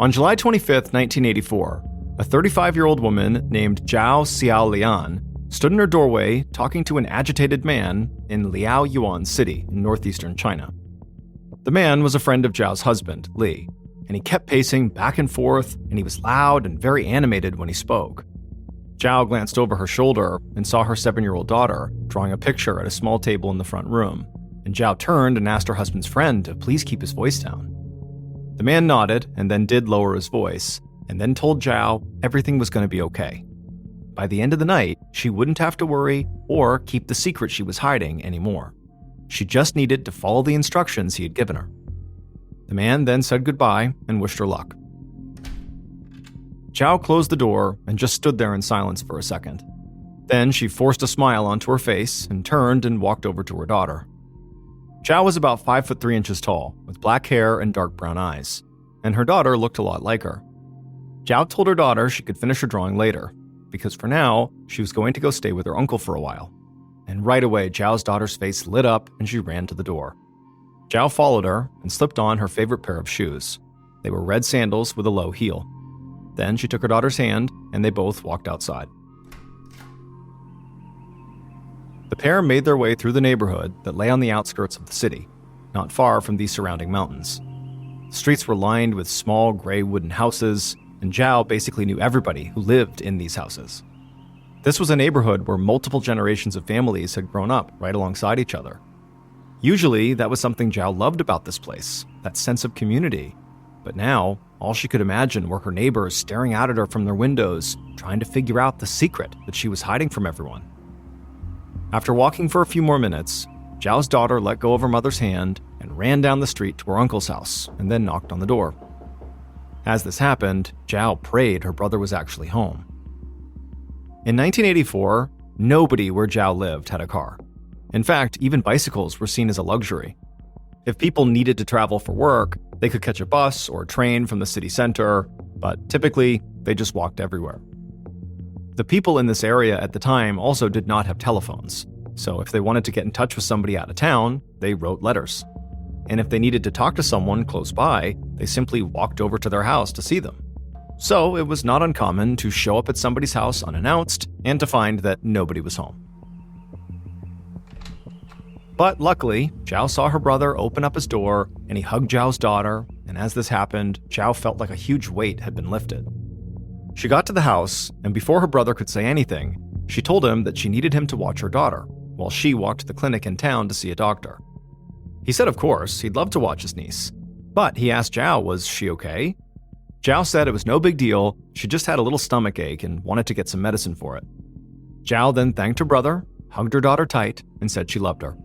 On July 25, 1984, a 35-year-old woman named Zhao Xiaolian stood in her doorway talking to an agitated man in Liaoyuan City in northeastern China. The man was a friend of Zhao's husband, Li, and he kept pacing back and forth, and he was loud and very animated when he spoke. Zhao glanced over her shoulder and saw her 7-year-old daughter drawing a picture at a small table in the front room, and Zhao turned and asked her husband's friend to please keep his voice down. The man nodded and then did lower his voice, and then told Zhao everything was going to be okay. By the end of the night, she wouldn't have to worry or keep the secret she was hiding anymore. She just needed to follow the instructions he had given her. The man then said goodbye and wished her luck. Zhao closed the door and just stood there in silence for a second. Then she forced a smile onto her face and turned and walked over to her daughter. Zhao was about 5'3" tall, with black hair and dark brown eyes, and her daughter looked a lot like her. Zhao told her daughter she could finish her drawing later, because for now, she was going to go stay with her uncle for a while. And right away, Zhao's daughter's face lit up and she ran to the door. Zhao followed her and slipped on her favorite pair of shoes. They were red sandals with a low heel. Then she took her daughter's hand and they both walked outside. The pair made their way through the neighborhood that lay on the outskirts of the city, not far from the surrounding mountains. The streets were lined with small gray wooden houses, and Zhao basically knew everybody who lived in these houses. This was a neighborhood where multiple generations of families had grown up right alongside each other. Usually, that was something Zhao loved about this place, that sense of community. But now, all she could imagine were her neighbors staring out at her from their windows, trying to figure out the secret that she was hiding from everyone. After walking for a few more minutes, Zhao's daughter let go of her mother's hand and ran down the street to her uncle's house and then knocked on the door. As this happened, Zhao prayed her brother was actually home. In 1984, nobody where Zhao lived had a car. In fact, even bicycles were seen as a luxury. If people needed to travel for work, they could catch a bus or a train from the city center, but typically, they just walked everywhere. The people in this area at the time also did not have telephones, so if they wanted to get in touch with somebody out of town, they wrote letters. And if they needed to talk to someone close by, they simply walked over to their house to see them. So it was not uncommon to show up at somebody's house unannounced and to find that nobody was home. But luckily, Zhao saw her brother open up his door and he hugged Zhao's daughter, and as this happened, Zhao felt like a huge weight had been lifted. She got to the house, and before her brother could say anything, she told him that she needed him to watch her daughter, while she walked to the clinic in town to see a doctor. He said of course, he'd love to watch his niece, but he asked Zhao was she okay? Zhao said it was no big deal, she just had a little stomach ache and wanted to get some medicine for it. Zhao then thanked her brother, hugged her daughter tight, and said she loved her.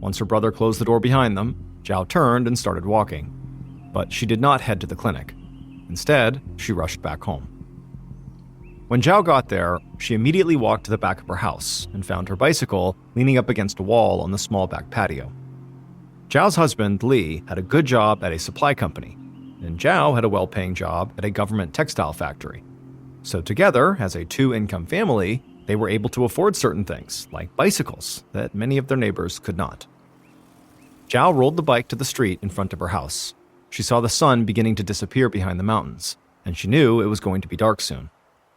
Once her brother closed the door behind them, Zhao turned and started walking. But she did not head to the clinic. Instead, she rushed back home. When Zhao got there, she immediately walked to the back of her house and found her bicycle leaning up against a wall on the small back patio. Zhao's husband, Li, had a good job at a supply company, and Zhao had a well-paying job at a government textile factory. So together, as a two-income family, they were able to afford certain things, like bicycles, that many of their neighbors could not. Zhao rolled the bike to the street in front of her house. She saw the sun beginning to disappear behind the mountains, and she knew it was going to be dark soon.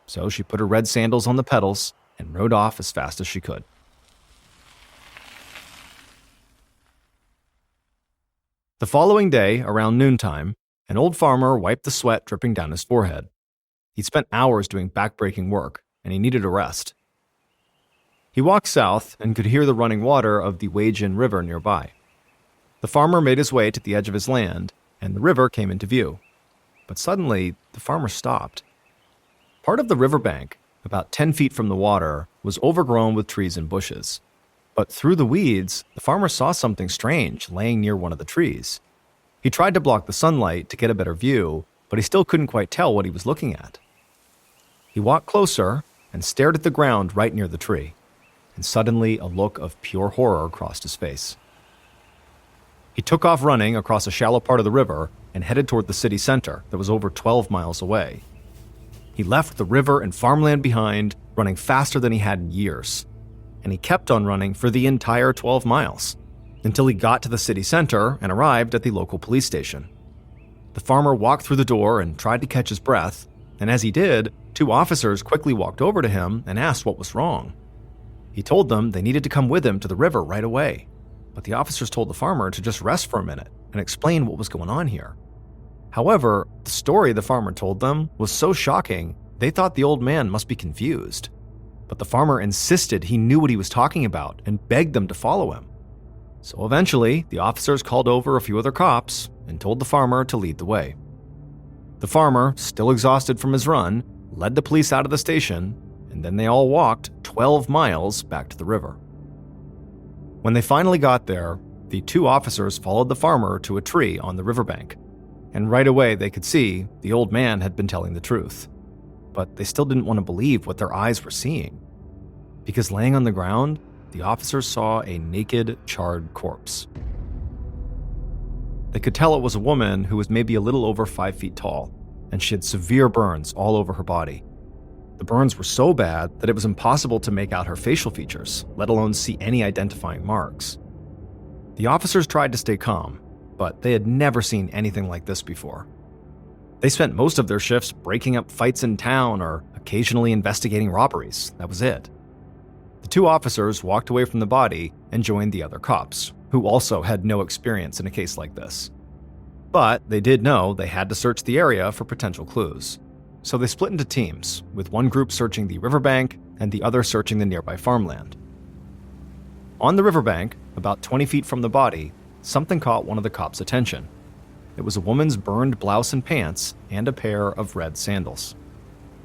So she put her red sandals on the pedals and rode off as fast as she could. The following day, around noontime, an old farmer wiped the sweat dripping down his forehead. He'd spent hours doing back-breaking work, and he needed a rest. He walked south and could hear the running water of the Weijin River nearby. The farmer made his way to the edge of his land, and the river came into view. But suddenly, the farmer stopped. Part of the riverbank, about 10 feet from the water, was overgrown with trees and bushes. But through the weeds, the farmer saw something strange laying near one of the trees. He tried to block the sunlight to get a better view, but he still couldn't quite tell what he was looking at. He walked closer and stared at the ground right near the tree, and suddenly a look of pure horror crossed his face. He took off running across a shallow part of the river and headed toward the city center that was over 12 miles away. He left the river and farmland behind, running faster than he had in years. And he kept on running for the entire 12 miles, until he got to the city center and arrived at the local police station. The farmer walked through the door and tried to catch his breath, and as he did, 2 officers quickly walked over to him and asked what was wrong. He told them they needed to come with him to the river right away, but the officers told the farmer to just rest for a minute and explain what was going on here. However, the story the farmer told them was so shocking, they thought the old man must be confused. But the farmer insisted he knew what he was talking about and begged them to follow him. So eventually, the officers called over a few other cops and told the farmer to lead the way. The farmer, still exhausted from his run, led the police out of the station, and then they all walked 12 miles back to the river. When they finally got there, the 2 officers followed the farmer to a tree on the riverbank, and right away they could see the old man had been telling the truth. But they still didn't want to believe what their eyes were seeing, because laying on the ground, the officers saw a naked, charred corpse. They could tell it was a woman who was maybe a little over 5 feet tall, and she had severe burns all over her body. The burns were so bad that it was impossible to make out her facial features, let alone see any identifying marks. The officers tried to stay calm, but they had never seen anything like this before. They spent most of their shifts breaking up fights in town or occasionally investigating robberies. That was it. The 2 officers walked away from the body and joined the other cops, who also had no experience in a case like this. But they did know they had to search the area for potential clues. So they split into teams, with one group searching the riverbank and the other searching the nearby farmland. On the riverbank, about 20 feet from the body, something caught one of the cops' attention. It was a woman's burned blouse and pants and a pair of red sandals.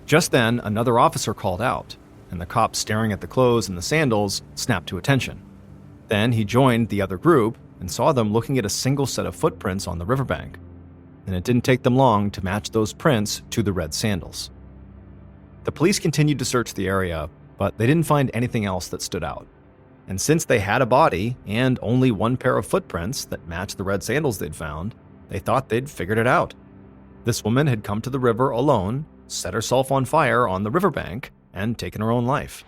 Just then, another officer called out, and the cop staring at the clothes and the sandals snapped to attention. Then he joined the other group and saw them looking at a single set of footprints on the riverbank, and it didn't take them long to match those prints to the red sandals. The police continued to search the area, but they didn't find anything else that stood out. And since they had a body and only one pair of footprints that matched the red sandals they'd found, they thought they'd figured it out. This woman had come to the river alone, set herself on fire on the riverbank, and taken her own life.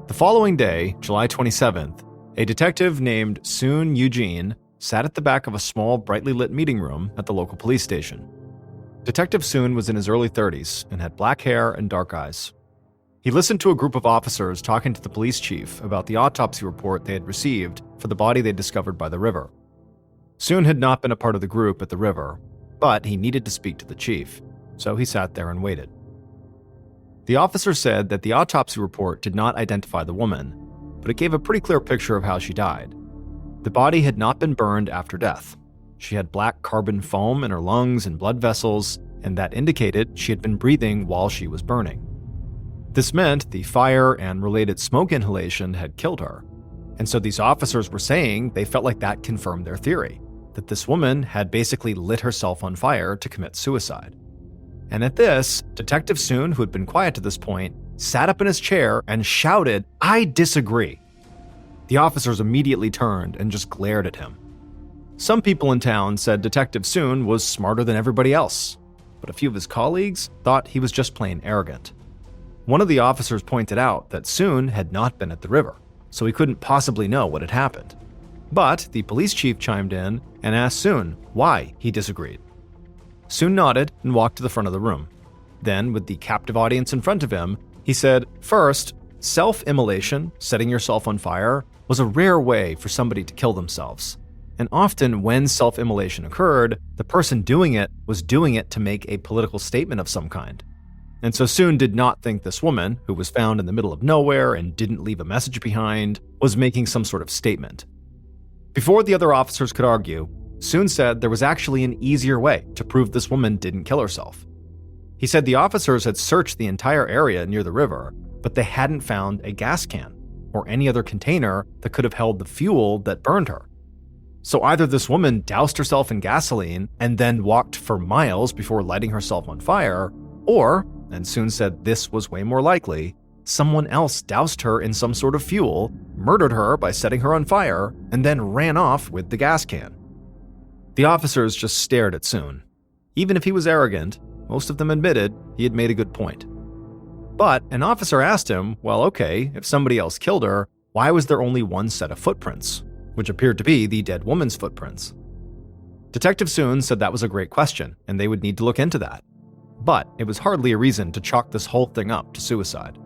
The following day, July 27th, a detective named Soon Eugene sat at the back of a small, brightly lit meeting room at the local police station. Detective Soon was in his early 30s and had black hair and dark eyes. He listened to a group of officers talking to the police chief about the autopsy report they had received for the body they discovered by the river. Soon had not been a part of the group at the river, but he needed to speak to the chief, so he sat there and waited. The officer said that the autopsy report did not identify the woman, but it gave a pretty clear picture of how she died. The body had not been burned after death. She had black carbon foam in her lungs and blood vessels, and that indicated she had been breathing while she was burning. This meant the fire and related smoke inhalation had killed her, and so these officers were saying they felt like that confirmed their theory, that this woman had basically lit herself on fire to commit suicide. And at this, Detective Soon, who had been quiet to this point, sat up in his chair and shouted, "I disagree." The officers immediately turned and just glared at him. Some people in town said Detective Soon was smarter than everybody else, but a few of his colleagues thought he was just plain arrogant. One of the officers pointed out that Soon had not been at the river, so he couldn't possibly know what had happened. But the police chief chimed in and asked Soon why he disagreed. Soon nodded and walked to the front of the room. Then, with the captive audience in front of him, he said, first, self-immolation, setting yourself on fire, was a rare way for somebody to kill themselves. And often when self-immolation occurred, the person doing it was doing it to make a political statement of some kind. And so Soon did not think this woman, who was found in the middle of nowhere and didn't leave a message behind, was making some sort of statement. Before the other officers could argue, Soon said there was actually an easier way to prove this woman didn't kill herself. He said the officers had searched the entire area near the river, but they hadn't found a gas can or any other container that could have held the fuel that burned her. So either this woman doused herself in gasoline and then walked for miles before lighting herself on fire, or, and Soon said this was way more likely, someone else doused her in some sort of fuel, murdered her by setting her on fire, and then ran off with the gas can. The officers just stared at Soon. Even if he was arrogant, most of them admitted he had made a good point. But an officer asked him, well, okay, if somebody else killed her, why was there only one set of footprints? which appeared to be the dead woman's footprints. Detective Soon said that was a great question, and they would need to look into that. But it was hardly a reason to chalk this whole thing up to suicide.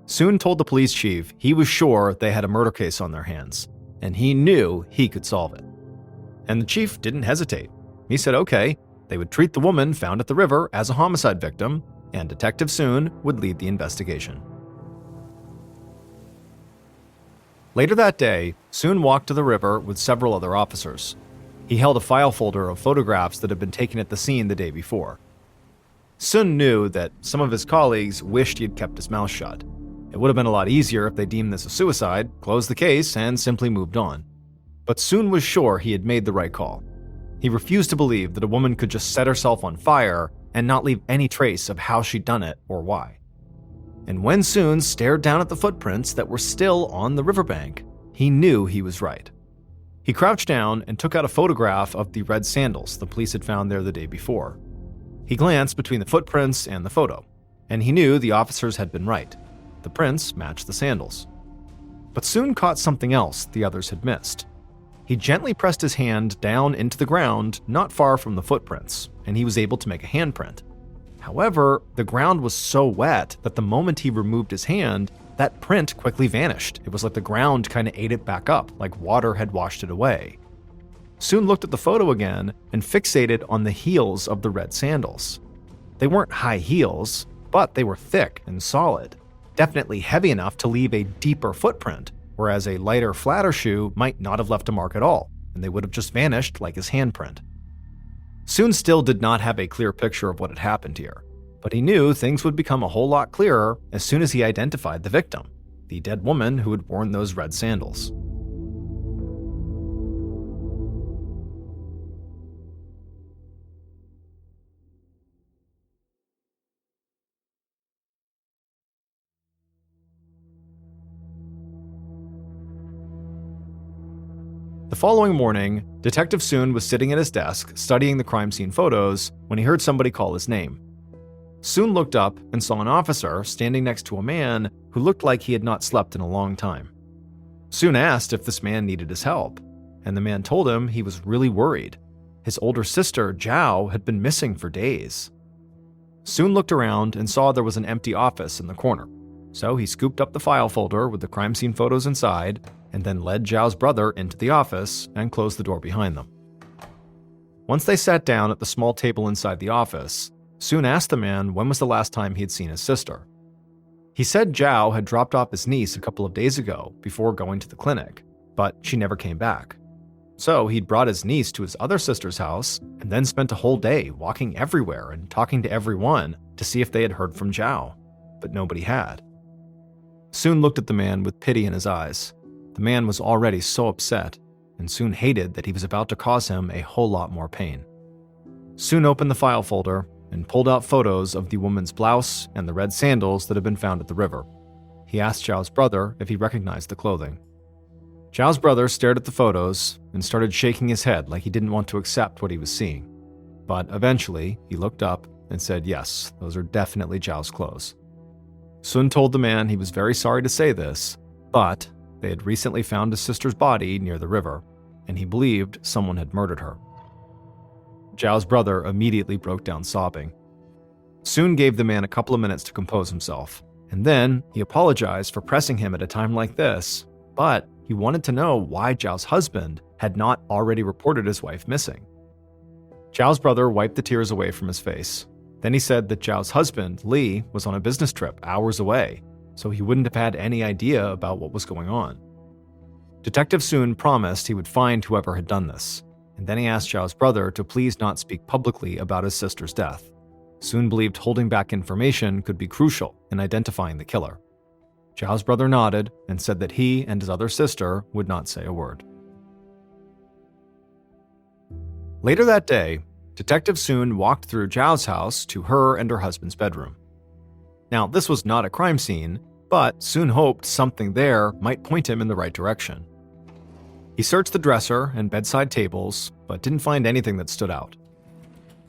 Soon told the police chief he was sure they had a murder case on their hands, and he knew he could solve it. And the chief didn't hesitate. He said okay, they would treat the woman found at the river as a homicide victim, and Detective Soon would lead the investigation. Later that day, Soon walked to the river with several other officers. He held a file folder of photographs that had been taken at the scene the day before. Soon knew that some of his colleagues wished he had kept his mouth shut. It would have been a lot easier if they deemed this a suicide, closed the case, and simply moved on. But Soon was sure he had made the right call. He refused to believe that a woman could just set herself on fire and not leave any trace of how she'd done it or why. And when Soon stared down at the footprints that were still on the riverbank, he knew he was right. He crouched down and took out a photograph of the red sandals the police had found there the day before. He glanced between the footprints and the photo, and he knew the officers had been right. The prints matched the sandals. But Soon caught something else the others had missed. He gently pressed his hand down into the ground not far from the footprints, and he was able to make a handprint. However, the ground was so wet that the moment he removed his hand, that print quickly vanished. It was like the ground kind of ate it back up, like water had washed it away. Soon looked at the photo again and fixated on the heels of the red sandals. They weren't high heels, but they were thick and solid, definitely heavy enough to leave a deeper footprint, whereas a lighter, flatter shoe might not have left a mark at all, and they would have just vanished like his handprint. Soon still did not have a clear picture of what had happened here, but he knew things would become a whole lot clearer as soon as he identified the victim, the dead woman who had worn those red sandals. The following morning, Detective Soon was sitting at his desk studying the crime scene photos when he heard somebody call his name. Soon looked up and saw an officer standing next to a man who looked like he had not slept in a long time. Soon asked if this man needed his help, and the man told him he was really worried. His older sister, Zhao, had been missing for days. Soon looked around and saw there was an empty office in the corner, so he scooped up the file folder with the crime scene photos inside and then led Zhao's brother into the office and closed the door behind them. Once they sat down at the small table inside the office, Soon asked the man when was the last time he had seen his sister. He said Zhao had dropped off his niece a couple of days ago before going to the clinic, but she never came back. So he'd brought his niece to his other sister's house and then spent a whole day walking everywhere and talking to everyone to see if they had heard from Zhao, but nobody had. Soon looked at the man with pity in his eyes. The man was already so upset, and Soon hated that he was about to cause him a whole lot more pain. Soon opened the file folder and pulled out photos of the woman's blouse and the red sandals that had been found at the river. He asked Zhao's brother if he recognized the clothing. Zhao's brother stared at the photos and started shaking his head like he didn't want to accept what he was seeing. But eventually, he looked up and said yes, those are definitely Zhao's clothes. Soon told the man he was very sorry to say this, but they had recently found his sister's body near the river, and he believed someone had murdered her. Zhao's brother immediately broke down sobbing. Soon gave the man a couple of minutes to compose himself, and then he apologized for pressing him at a time like this, but he wanted to know why Zhao's husband had not already reported his wife missing. Zhao's brother wiped the tears away from his face. Then he said that Zhao's husband, Li, was on a business trip hours away, so he wouldn't have had any idea about what was going on. Detective Soon promised he would find whoever had done this, and then he asked Zhao's brother to please not speak publicly about his sister's death. Soon believed holding back information could be crucial in identifying the killer. Zhao's brother nodded and said that he and his other sister would not say a word. Later that day, Detective Soon walked through Zhao's house to her and her husband's bedroom. Now, this was not a crime scene, but Soon hoped something there might point him in the right direction. He searched the dresser and bedside tables, but didn't find anything that stood out.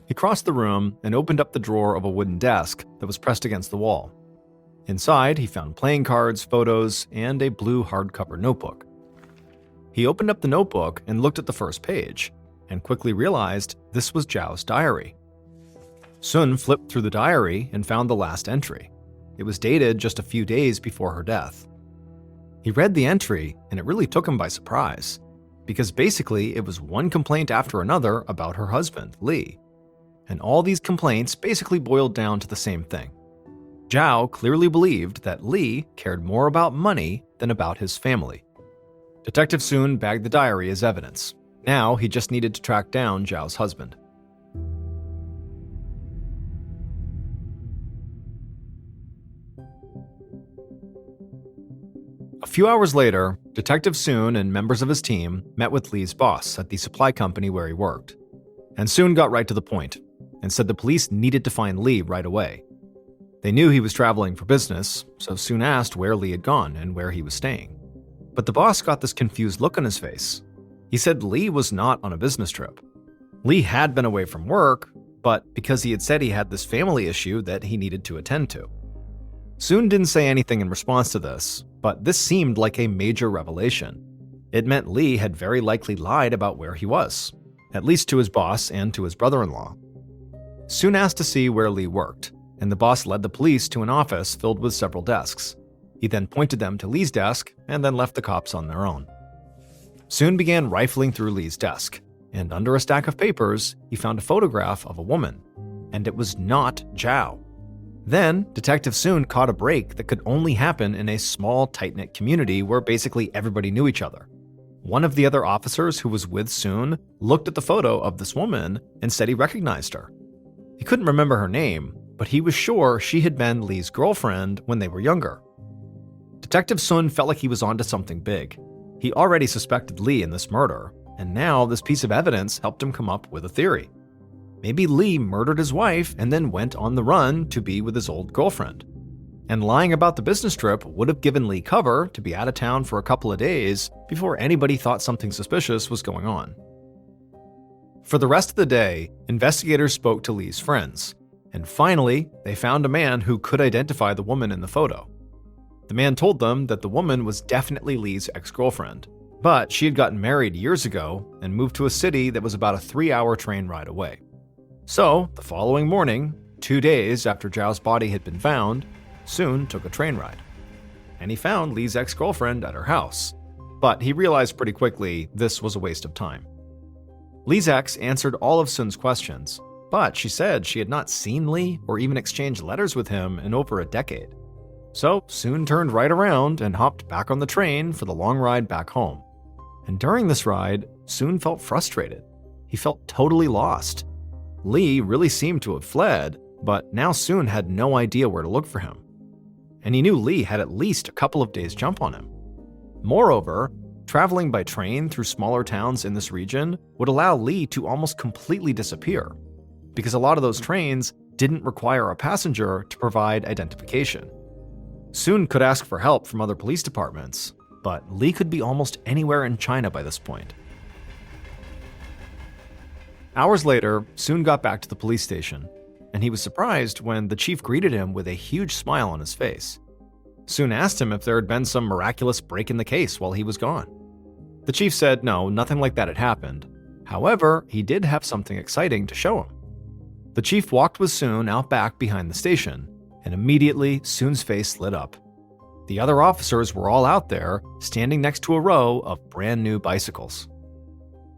He crossed the room and opened up the drawer of a wooden desk that was pressed against the wall. Inside, he found playing cards, photos, and a blue hardcover notebook. He opened up the notebook and looked at the first page, and quickly realized this was Zhao's diary. Sun flipped through the diary and found the last entry. It was dated just a few days before her death. He read the entry, and it really took him by surprise, because basically it was one complaint after another about her husband, Li. And all these complaints basically boiled down to the same thing. Zhao clearly believed that Li cared more about money than about his family. Detective Sun bagged the diary as evidence. Now he just needed to track down Zhao's husband. A few hours later, Detective Sun and members of his team met with Li's boss at the supply company where he worked. And Sun got right to the point and said the police needed to find Li right away. They knew he was traveling for business, so Sun asked where Li had gone and where he was staying. But the boss got this confused look on his face. He said Li was not on a business trip. Li had been away from work, but because he had said he had this family issue that he needed to attend to. Sun didn't say anything in response to this, but this seemed like a major revelation. It meant Li had very likely lied about where he was, at least to his boss and to his brother-in-law. Sun asked to see where Li worked, and the boss led the police to an office filled with several desks. He then pointed them to Li's desk and then left the cops on their own. Sun began rifling through Li's desk, and under a stack of papers, he found a photograph of a woman, and it was not Zhao. Then, Detective Sun caught a break that could only happen in a small, tight-knit community where basically everybody knew each other. One of the other officers who was with Sun looked at the photo of this woman and said he recognized her. He couldn't remember her name, but he was sure she had been Li's girlfriend when they were younger. Detective Sun felt like he was onto something big. He already suspected Li in this murder, and now this piece of evidence helped him come up with a theory. Maybe Li murdered his wife and then went on the run to be with his old girlfriend. And lying about the business trip would have given Li cover to be out of town for a couple of days before anybody thought something suspicious was going on. For the rest of the day, investigators spoke to Li's friends, and finally, they found a man who could identify the woman in the photo. The man told them that the woman was definitely Li's ex-girlfriend, but she had gotten married years ago and moved to a city that was about a 3-hour train ride away. So, the following morning, 2 days after Zhao's body had been found, Sun took a train ride. And he found Li's ex-girlfriend at her house, but he realized pretty quickly this was a waste of time. Li's ex answered all of Sun's questions, but she said she had not seen Li or even exchanged letters with him in over a decade. So Sun turned right around and hopped back on the train for the long ride back home. And during this ride, Sun felt frustrated. He felt totally lost. Li really seemed to have fled, but now Sun had no idea where to look for him. And he knew Li had at least a couple of days' jump on him. Moreover, traveling by train through smaller towns in this region would allow Li to almost completely disappear, because a lot of those trains didn't require a passenger to provide identification. Sun could ask for help from other police departments, but Li could be almost anywhere in China by this point. Hours later, Sun got back to the police station, and he was surprised when the chief greeted him with a huge smile on his face. Sun asked him if there had been some miraculous break in the case while he was gone. The chief said no, nothing like that had happened. However, he did have something exciting to show him. The chief walked with Sun out back behind the station, and immediately Sun's face lit up. The other officers were all out there, standing next to a row of brand new bicycles.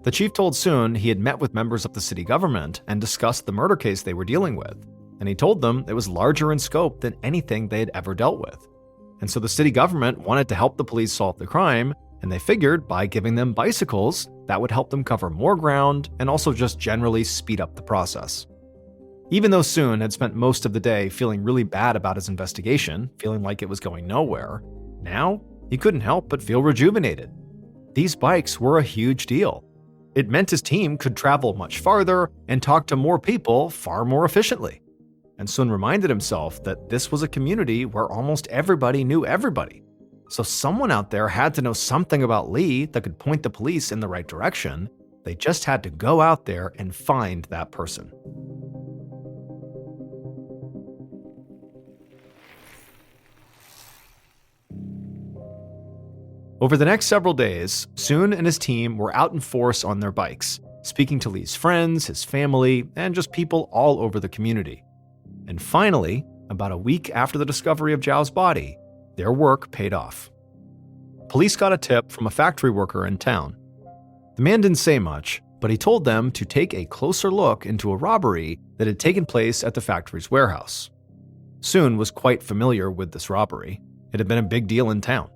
The chief told Sun he had met with members of the city government and discussed the murder case they were dealing with, and he told them it was larger in scope than anything they had ever dealt with. And so the city government wanted to help the police solve the crime, and they figured by giving them bicycles, that would help them cover more ground and also just generally speed up the process. Even though Sun had spent most of the day feeling really bad about his investigation, feeling like it was going nowhere, now he couldn't help but feel rejuvenated. These bikes were a huge deal. It meant his team could travel much farther and talk to more people far more efficiently. And Sun reminded himself that this was a community where almost everybody knew everybody. So someone out there had to know something about Li that could point the police in the right direction. They just had to go out there and find that person. Over the next several days, Soon and his team were out in force on their bikes, speaking to Lee's friends, his family, and just people all over the community. And finally, about a week after the discovery of Zhao's body, their work paid off. Police got a tip from a factory worker in town. The man didn't say much, but he told them to take a closer look into a robbery that had taken place at the factory's warehouse. Soon was quite familiar with this robbery. It had been a big deal in town.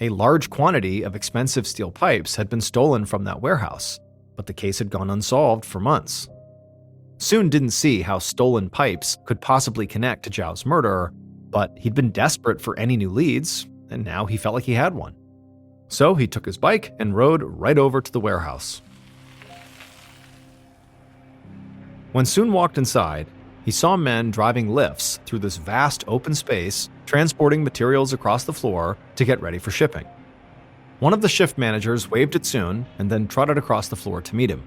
A large quantity of expensive steel pipes had been stolen from that warehouse, but the case had gone unsolved for months. Soon didn't see how stolen pipes could possibly connect to Zhao's murder, but he'd been desperate for any new leads, and now he felt like he had one. So he took his bike and rode right over to the warehouse. When Soon walked inside, he saw men driving lifts through this vast open space, transporting materials across the floor to get ready for shipping. One of the shift managers waved at Soon and then trotted across the floor to meet him.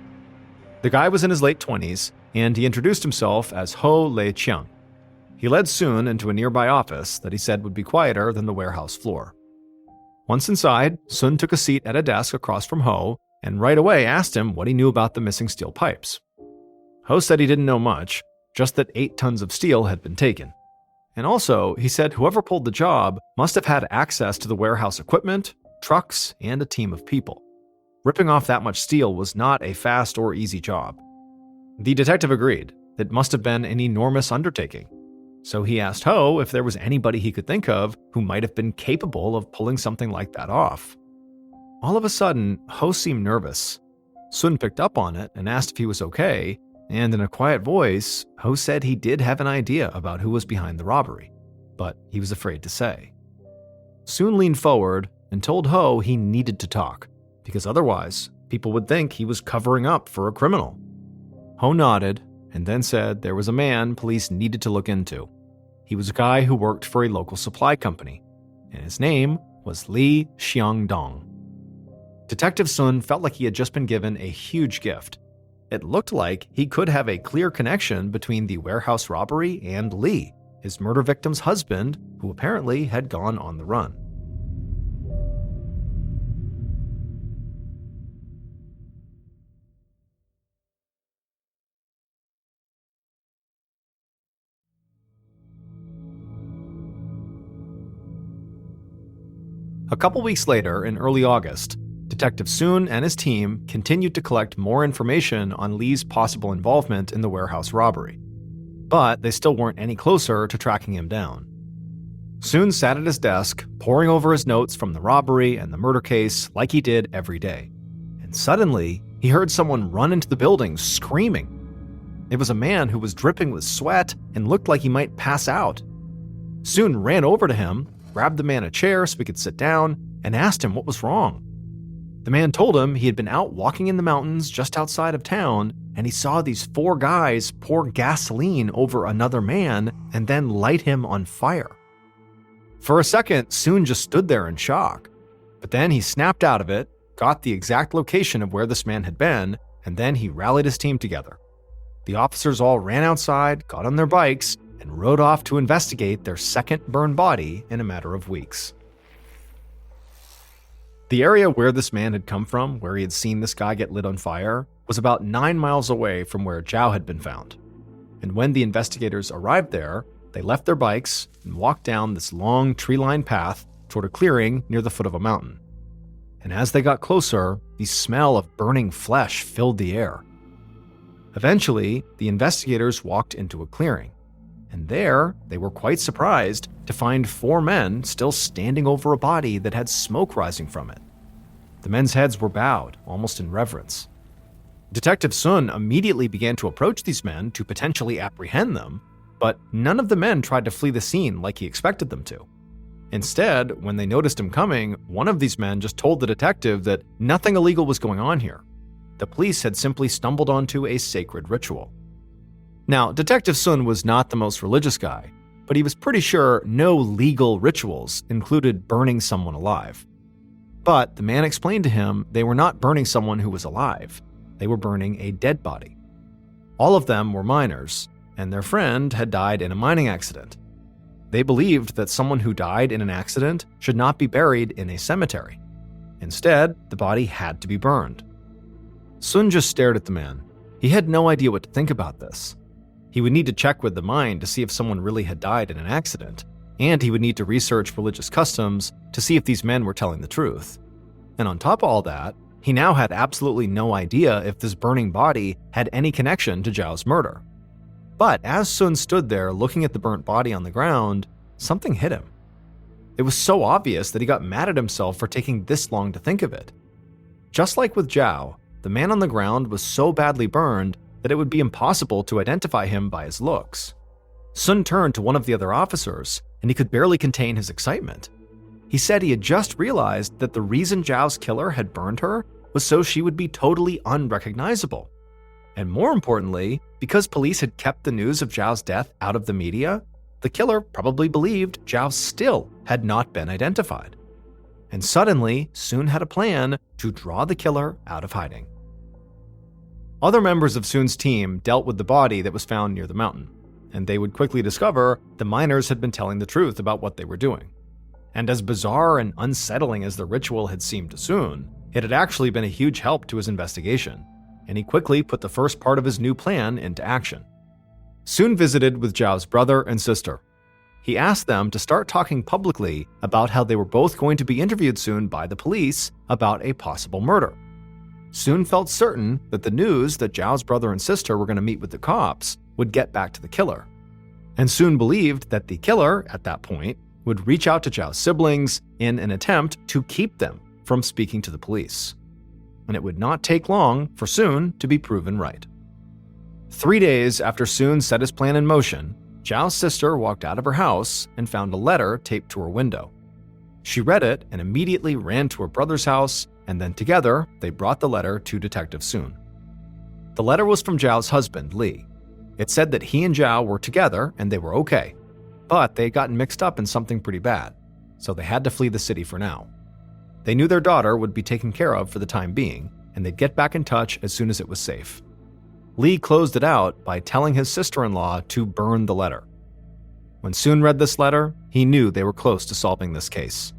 The guy was in his late 20s, and he introduced himself as Ho Lei Qiang. He led Soon into a nearby office that he said would be quieter than the warehouse floor. Once inside, Soon took a seat at a desk across from Ho and right away asked him what he knew about the missing steel pipes. Ho said he didn't know much, just that 8 tons of steel had been taken. And also, he said whoever pulled the job must have had access to the warehouse equipment, trucks, and a team of people. Ripping off that much steel was not a fast or easy job. The detective agreed. It must have been an enormous undertaking. So he asked Ho if there was anybody he could think of who might have been capable of pulling something like that off. All of a sudden, Ho seemed nervous. Sun picked up on it and asked if he was okay, and in a quiet voice, Ho said he did have an idea about who was behind the robbery, but he was afraid to say. Sun leaned forward and told Ho he needed to talk, because otherwise, people would think he was covering up for a criminal. Ho nodded and then said there was a man police needed to look into. He was a guy who worked for a local supply company, and his name was Li Xiangdong. Detective Sun felt like he had just been given a huge gift. It looked like he could have a clear connection between the warehouse robbery and Li, his murder victim's husband, who apparently had gone on the run. A couple weeks later, in early August, Detective Soon and his team continued to collect more information on Lee's possible involvement in the warehouse robbery. But they still weren't any closer to tracking him down. Soon sat at his desk, poring over his notes from the robbery and the murder case like he did every day. And suddenly, he heard someone run into the building screaming. It was a man who was dripping with sweat and looked like he might pass out. Soon ran over to him, grabbed the man a chair so he could sit down, and asked him what was wrong. The man told him he had been out walking in the mountains just outside of town, and he saw these 4 guys pour gasoline over another man and then light him on fire. For a second, Soon just stood there in shock. But then he snapped out of it, got the exact location of where this man had been, and then he rallied his team together. The officers all ran outside, got on their bikes, and rode off to investigate their second burned body in a matter of weeks. The area where this man had come from, where he had seen this guy get lit on fire, was about 9 miles away from where Zhao had been found. And when the investigators arrived there, they left their bikes and walked down this long tree-lined path toward a clearing near the foot of a mountain. And as they got closer, the smell of burning flesh filled the air. Eventually, the investigators walked into a clearing. And there, they were quite surprised to find 4 men still standing over a body that had smoke rising from it. The men's heads were bowed, almost in reverence. Detective Sun immediately began to approach these men to potentially apprehend them, but none of the men tried to flee the scene like he expected them to. Instead, when they noticed him coming, one of these men just told the detective that nothing illegal was going on here. The police had simply stumbled onto a sacred ritual. Now, Detective Sun was not the most religious guy, but he was pretty sure no legal rituals included burning someone alive. But the man explained to him they were not burning someone who was alive. They were burning a dead body. All of them were miners, and their friend had died in a mining accident. They believed that someone who died in an accident should not be buried in a cemetery. Instead, the body had to be burned. Sun just stared at the man. He had no idea what to think about this. He would need to check with the mine to see if someone really had died in an accident, and he would need to research religious customs to see if these men were telling the truth. And on top of all that, he now had absolutely no idea if this burning body had any connection to Zhao's murder. But as Sun stood there looking at the burnt body on the ground, something hit him. It was so obvious that he got mad at himself for taking this long to think of it. Just like with Zhao, the man on the ground was so badly burned that it would be impossible to identify him by his looks. Sun turned to one of the other officers, and he could barely contain his excitement. He said he had just realized that the reason Zhao's killer had burned her was so she would be totally unrecognizable. And more importantly, because police had kept the news of Zhao's death out of the media, the killer probably believed Zhao still had not been identified. And suddenly, Sun had a plan to draw the killer out of hiding. Other members of Sun's team dealt with the body that was found near the mountain, and they would quickly discover the miners had been telling the truth about what they were doing. And as bizarre and unsettling as the ritual had seemed to Sun, it had actually been a huge help to his investigation, and he quickly put the first part of his new plan into action. Sun visited with Zhao's brother and sister. He asked them to start talking publicly about how they were both going to be interviewed soon by the police about a possible murder. Sun felt certain that the news that Zhao's brother and sister were going to meet with the cops would get back to the killer. And Sun believed that the killer, at that point, would reach out to Zhao's siblings in an attempt to keep them from speaking to the police. And it would not take long for Sun to be proven right. 3 days after Sun set his plan in motion, Zhao's sister walked out of her house and found a letter taped to her window. She read it and immediately ran to her brother's house, and then together they brought the letter to Detective Sun. The letter was from Zhao's husband, Li. It said that he and Zhao were together and they were okay, but they had gotten mixed up in something pretty bad, so they had to flee the city for now. They knew their daughter would be taken care of for the time being, and they'd get back in touch as soon as it was safe. Li closed it out by telling his sister-in-law to burn the letter. When Sun read this letter, he knew they were close to solving this case.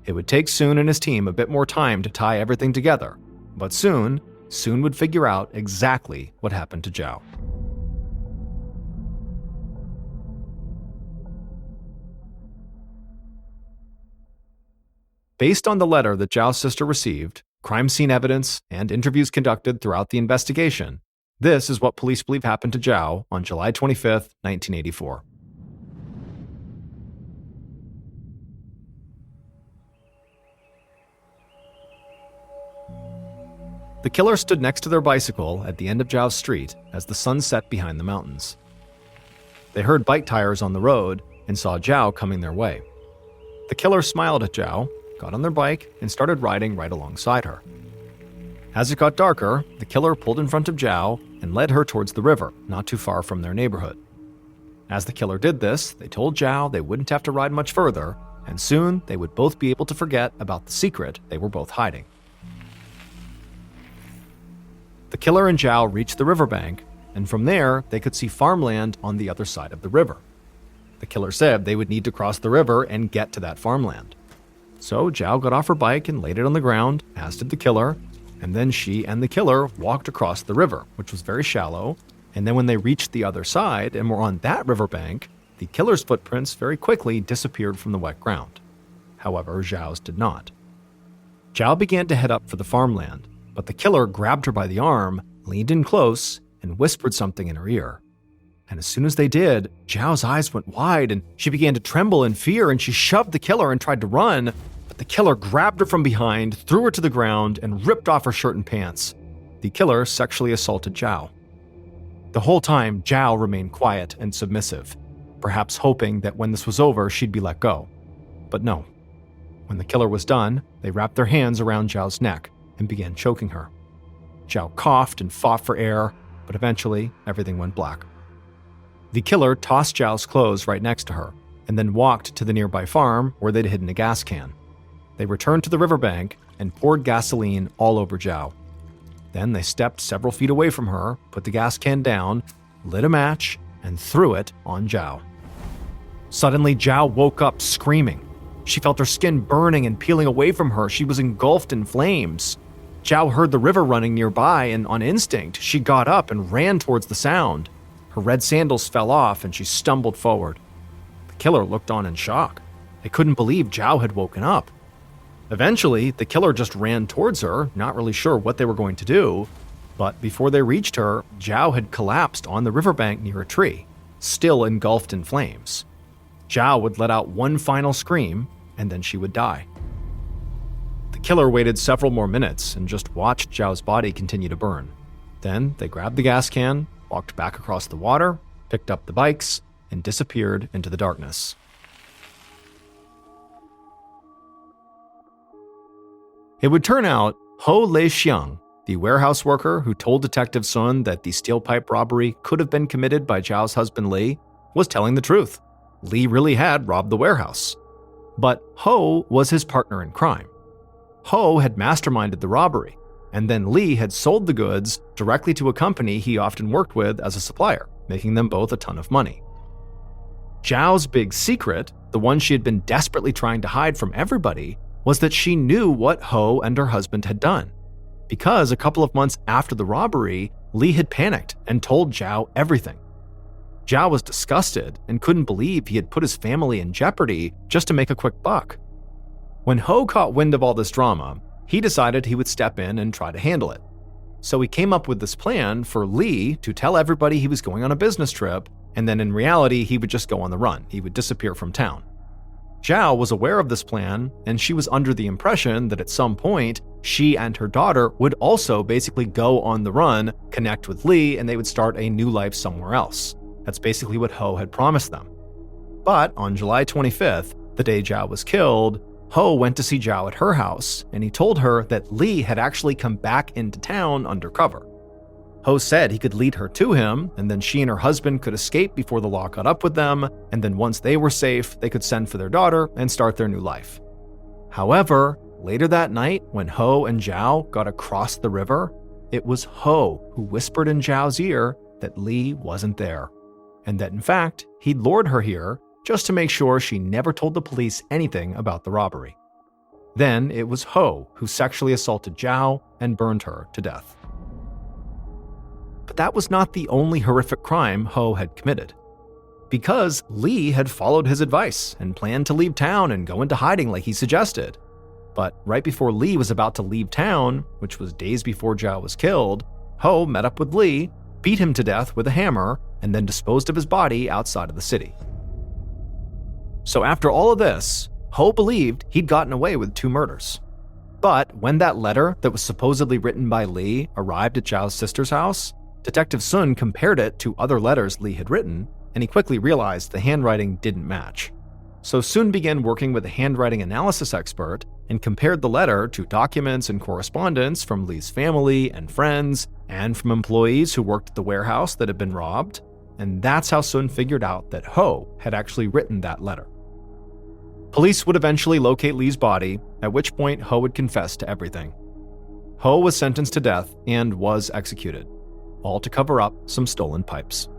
It would take Sun and his team a bit more time to tie everything together, but soon would figure out exactly what happened to Zhao. Based on the letter that Zhao's sister received, crime scene evidence, and interviews conducted throughout the investigation, this is what police believe happened to Zhao on July 25, 1984. The killer stood next to their bicycle at the end of Zhao's street as the sun set behind the mountains. They heard bike tires on the road and saw Zhao coming their way. The killer smiled at Zhao, got on their bike, and started riding right alongside her. As it got darker, the killer pulled in front of Zhao and led her towards the river, not too far from their neighborhood. As the killer did this, they told Zhao they wouldn't have to ride much further, and soon they would both be able to forget about the secret they were both hiding. The killer and Zhao reached the riverbank, and from there they could see farmland on the other side of the river. The killer said they would need to cross the river and get to that farmland. So Zhao got off her bike and laid it on the ground, as did the killer, and then she and the killer walked across the river, which was very shallow, and then when they reached the other side and were on that riverbank, the killer's footprints very quickly disappeared from the wet ground. However, Zhao's did not. Zhao began to head up for the farmland, but the killer grabbed her by the arm, leaned in close, and whispered something in her ear. And as soon as they did, Zhao's eyes went wide and she began to tremble in fear, and she shoved the killer and tried to run, but the killer grabbed her from behind, threw her to the ground, and ripped off her shirt and pants. The killer sexually assaulted Zhao. The whole time, Zhao remained quiet and submissive, perhaps hoping that when this was over, she'd be let go. But no. When the killer was done, they wrapped their hands around Zhao's neck and began choking her. Zhao coughed and fought for air, but eventually everything went black. The killer tossed Zhao's clothes right next to her, and then walked to the nearby farm where they'd hidden a gas can. They returned to the riverbank and poured gasoline all over Zhao. Then they stepped several feet away from her, put the gas can down, lit a match, and threw it on Zhao. Suddenly, Zhao woke up screaming. She felt her skin burning and peeling away from her. She was engulfed in flames. Zhao heard the river running nearby, and on instinct, she got up and ran towards the sound. Her red sandals fell off and she stumbled forward. The killer looked on in shock. They couldn't believe Zhao had woken up. Eventually, the killer just ran towards her, not really sure what they were going to do, but before they reached her, Zhao had collapsed on the riverbank near a tree, still engulfed in flames. Zhao would let out one final scream, and then she would die. The killer waited several more minutes and just watched Zhao's body continue to burn. Then they grabbed the gas can, walked back across the water, picked up the bikes, and disappeared into the darkness. It would turn out Ho Lei-xiang, the warehouse worker who told Detective Sun that the steel pipe robbery could have been committed by Zhao's husband Li, was telling the truth. Li really had robbed the warehouse. But Ho was his partner in crime. Ho had masterminded the robbery, and then Li had sold the goods directly to a company he often worked with as a supplier, making them both a ton of money. Zhao's big secret, the one she had been desperately trying to hide from everybody, was that she knew what Ho and her husband had done. Because a couple of months after the robbery, Li had panicked and told Zhao everything. Zhao was disgusted and couldn't believe he had put his family in jeopardy just to make a quick buck. When Ho caught wind of all this drama, he decided he would step in and try to handle it. So he came up with this plan for Li to tell everybody he was going on a business trip, and then in reality, he would just go on the run. He would disappear from town. Zhao was aware of this plan, and she was under the impression that at some point, she and her daughter would also basically go on the run, connect with Li, and they would start a new life somewhere else. That's basically what Ho had promised them. But on July 25th, the day Zhao was killed, Ho went to see Zhao at her house, and he told her that Li had actually come back into town undercover. Ho said he could lead her to him, and then she and her husband could escape before the law caught up with them, and then once they were safe, they could send for their daughter and start their new life. However, later that night, when Ho and Zhao got across the river, it was Ho who whispered in Zhao's ear that Li wasn't there, and that in fact, he'd lured her here just to make sure she never told the police anything about the robbery. Then it was Ho who sexually assaulted Zhao and burned her to death. But that was not the only horrific crime Ho had committed. Because Li had followed his advice and planned to leave town and go into hiding like he suggested. But right before Li was about to leave town, which was days before Zhao was killed, Ho met up with Li, beat him to death with a hammer, and then disposed of his body outside of the city. So after all of this, Ho believed he'd gotten away with 2 murders. But when that letter that was supposedly written by Li arrived at Zhao's sister's house, Detective Sun compared it to other letters Li had written, and he quickly realized the handwriting didn't match. So Sun began working with a handwriting analysis expert and compared the letter to documents and correspondence from Li's family and friends, and from employees who worked at the warehouse that had been robbed, and that's how Sun figured out that Ho had actually written that letter. Police would eventually locate Li's body, at which point Ho would confess to everything. Ho was sentenced to death and was executed, all to cover up some stolen pipes.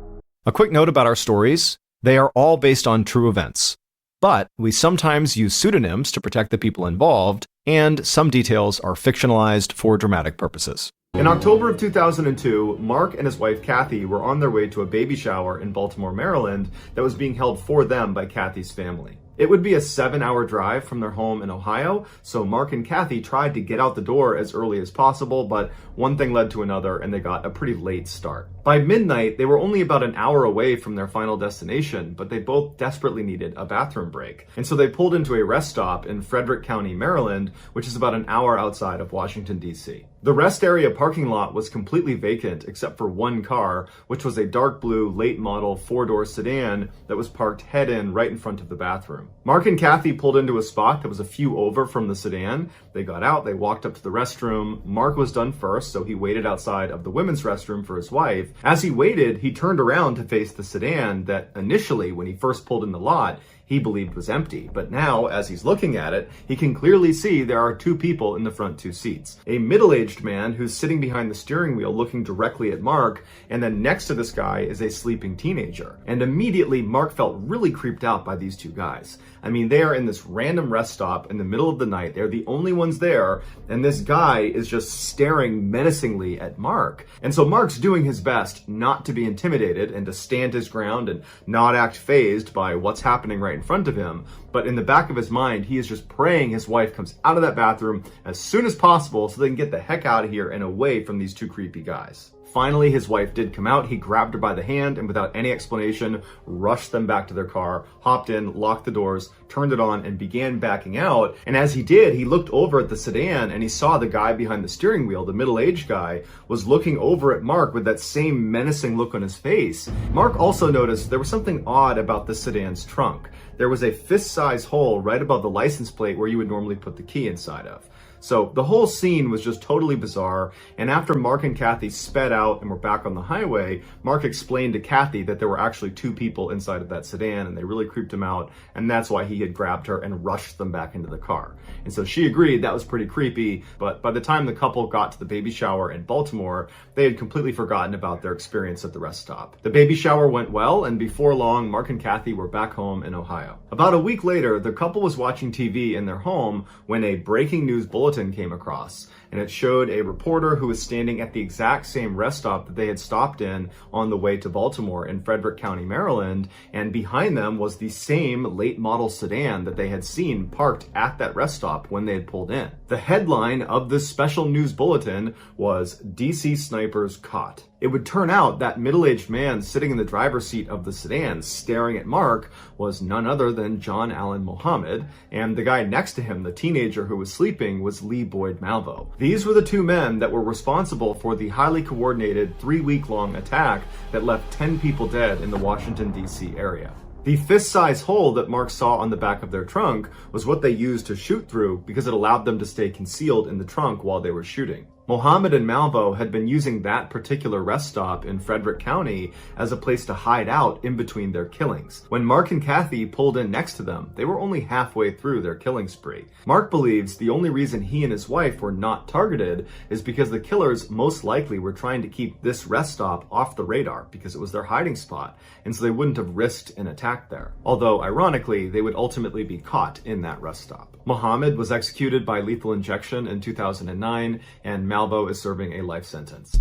A quick note about our stories: they are all based on true events, but we sometimes use pseudonyms to protect the people involved, and some details are fictionalized for dramatic purposes. In October of 2002, Mark and his wife Kathy were on their way to a baby shower in Baltimore, Maryland that was being held for them by Kathy's family. It would be a 7-hour drive from their home in Ohio, so Mark and Kathy tried to get out the door as early as possible, but one thing led to another and they got a pretty late start. By midnight, they were only about an hour away from their final destination, but they both desperately needed a bathroom break. And so they pulled into a rest stop in Frederick County, Maryland, which is about an hour outside of Washington, D.C. The rest area parking lot was completely vacant except for one car, which was a dark blue late model 4-door sedan that was parked head-in right in front of the bathroom. Mark and Kathy pulled into a spot that was a few over from the sedan. They got out, they walked up to the restroom. Mark was done first, so he waited outside of the women's restroom for his wife. As he waited, he turned around to face the sedan that initially, when he first pulled in the lot, he believed was empty. But now, as he's looking at it, he can clearly see there are two people in the front two seats. A middle-aged man who's sitting behind the steering wheel looking directly at Mark, and then next to this guy is a sleeping teenager. And immediately, Mark felt really creeped out by these two guys. I mean, they are in this random rest stop in the middle of the night. They're the only ones there, and this guy is just staring menacingly at Mark. And so Mark's doing his best not to be intimidated and to stand his ground and not act fazed by what's happening right in front of him. But in the back of his mind, he is just praying his wife comes out of that bathroom as soon as possible so they can get the heck out of here and away from these two creepy guys. Finally, his wife did come out. He grabbed her by the hand and without any explanation, rushed them back to their car, hopped in, locked the doors, turned it on, and began backing out. And as he did, he looked over at the sedan and he saw the guy behind the steering wheel, the middle-aged guy, was looking over at Mark with that same menacing look on his face. Mark also noticed there was something odd about the sedan's trunk. There was a fist-size hole right above the license plate where you would normally put the key inside of. So the whole scene was just totally bizarre, and after Mark and Kathy sped out and were back on the highway, Mark explained to Kathy that there were actually two people inside of that sedan and they really creeped him out, and that's why he had grabbed her and rushed them back into the car. And so she agreed that was pretty creepy, but by the time the couple got to the baby shower in Baltimore, they had completely forgotten about their experience at the rest stop. The baby shower went well, and before long, Mark and Kathy were back home in Ohio. About a week later, the couple was watching TV in their home when a breaking news bulletin came across, and it showed a reporter who was standing at the exact same rest stop that they had stopped in on the way to Baltimore in Frederick County, Maryland, and behind them was the same late model sedan that they had seen parked at that rest stop when they had pulled in. The headline of this special news bulletin was "DC Snipers Caught." It would turn out that middle-aged man sitting in the driver's seat of the sedan staring at Mark was none other than John Allen Muhammad, and the guy next to him, the teenager who was sleeping, was Lee Boyd Malvo. These were the two men that were responsible for the highly coordinated 3-week-long attack that left 10 people dead in the Washington, D.C. area. The fist-size hole that Mark saw on the back of their trunk was what they used to shoot through because it allowed them to stay concealed in the trunk while they were shooting. Mohammed and Malvo had been using that particular rest stop in Frederick County as a place to hide out in between their killings. When Mark and Kathy pulled in next to them, they were only halfway through their killing spree. Mark believes the only reason he and his wife were not targeted is because the killers most likely were trying to keep this rest stop off the radar because it was their hiding spot, and so they wouldn't have risked an attack there. Although, ironically, they would ultimately be caught in that rest stop. Mohammed was executed by lethal injection in 2009, and Malvo is serving a life sentence.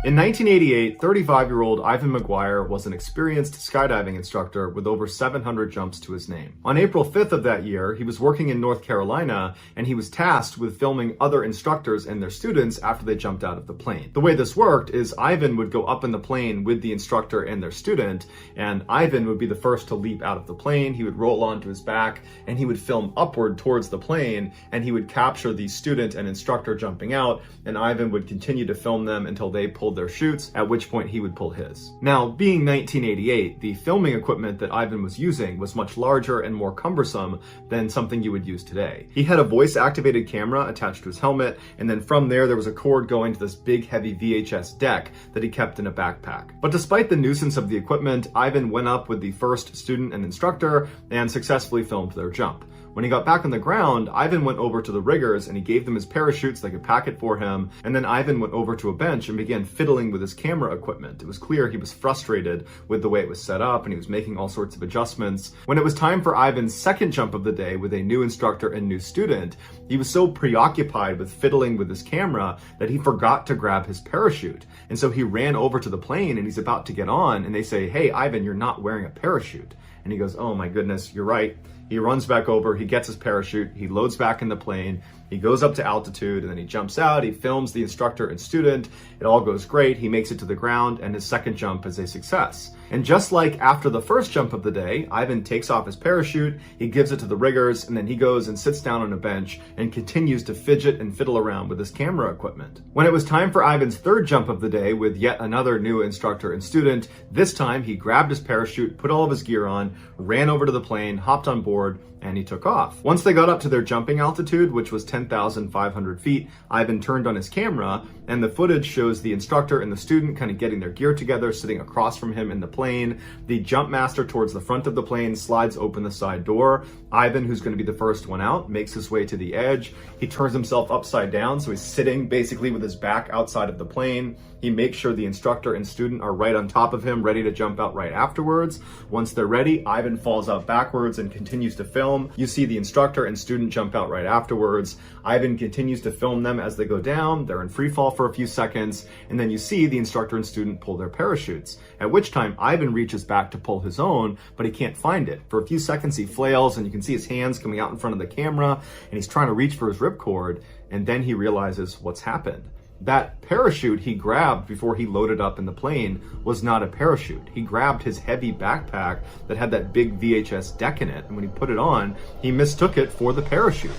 In 1988, 35-year-old Ivan McGuire was an experienced skydiving instructor with over 700 jumps to his name. On April 5th of that year, he was working in North Carolina, and he was tasked with filming other instructors and their students after they jumped out of the plane. The way this worked is Ivan would go up in the plane with the instructor and their student, and Ivan would be the first to leap out of the plane. He would roll onto his back, and he would film upward towards the plane, and he would capture the student and instructor jumping out, and Ivan would continue to film them until they pulled their chutes, at which point he would pull his. Now, being 1988, the filming equipment that Ivan was using was much larger and more cumbersome than something you would use today. He had a voice-activated camera attached to his helmet, and then from there was a cord going to this big heavy VHS deck that he kept in a backpack. But despite the nuisance of the equipment, Ivan went up with the first student and instructor and successfully filmed their jump. When he got back on the ground, Ivan went over to the riggers and he gave them his parachute so they could pack it for him, and then Ivan went over to a bench and began fiddling with his camera equipment. It was clear he was frustrated with the way it was set up and he was making all sorts of adjustments. When it was time for Ivan's second jump of the day with a new instructor and new student, he was so preoccupied with fiddling with his camera that he forgot to grab his parachute. And so he ran over to the plane and he's about to get on, and they say, "Hey, Ivan, you're not wearing a parachute." And he goes, "Oh my goodness, you're right." He runs back over, he gets his parachute, he loads back in the plane, he goes up to altitude, and then he jumps out, he films the instructor and student, it all goes great, he makes it to the ground, and his second jump is a success. And just like after the first jump of the day, Ivan takes off his parachute, he gives it to the riggers, and then he goes and sits down on a bench and continues to fidget and fiddle around with his camera equipment. When it was time for Ivan's third jump of the day with yet another new instructor and student, this time he grabbed his parachute, put all of his gear on, ran over to the plane, hopped on board, ripcord, and he took off. Once they got up to their jumping altitude, which was 10,500 feet, Ivan turned on his camera, and the footage shows the instructor and the student kind of getting their gear together, sitting across from him in the plane. The jump master towards the front of the plane slides open the side door. Ivan, who's going to be the first one out, makes his way to the edge. He turns himself upside down, so he's sitting basically with his back outside of the plane. He makes sure the instructor and student are right on top of him, ready to jump out right afterwards. Once they're ready, Ivan falls out backwards and continues to film. You see the instructor and student jump out right afterwards. Ivan continues to film them as they go down. They're in free fall for a few seconds, and then you see the instructor and student pull their parachutes, at which time Ivan reaches back to pull his own, but he can't find it. For a few seconds he flails, and you can see his hands coming out in front of the camera, and he's trying to reach for his ripcord, and then he realizes what's happened. That parachute he grabbed before he loaded up in the plane was not a parachute. He grabbed his heavy backpack that had that big VHS deck in it, and when he put it on, he mistook it for the parachute.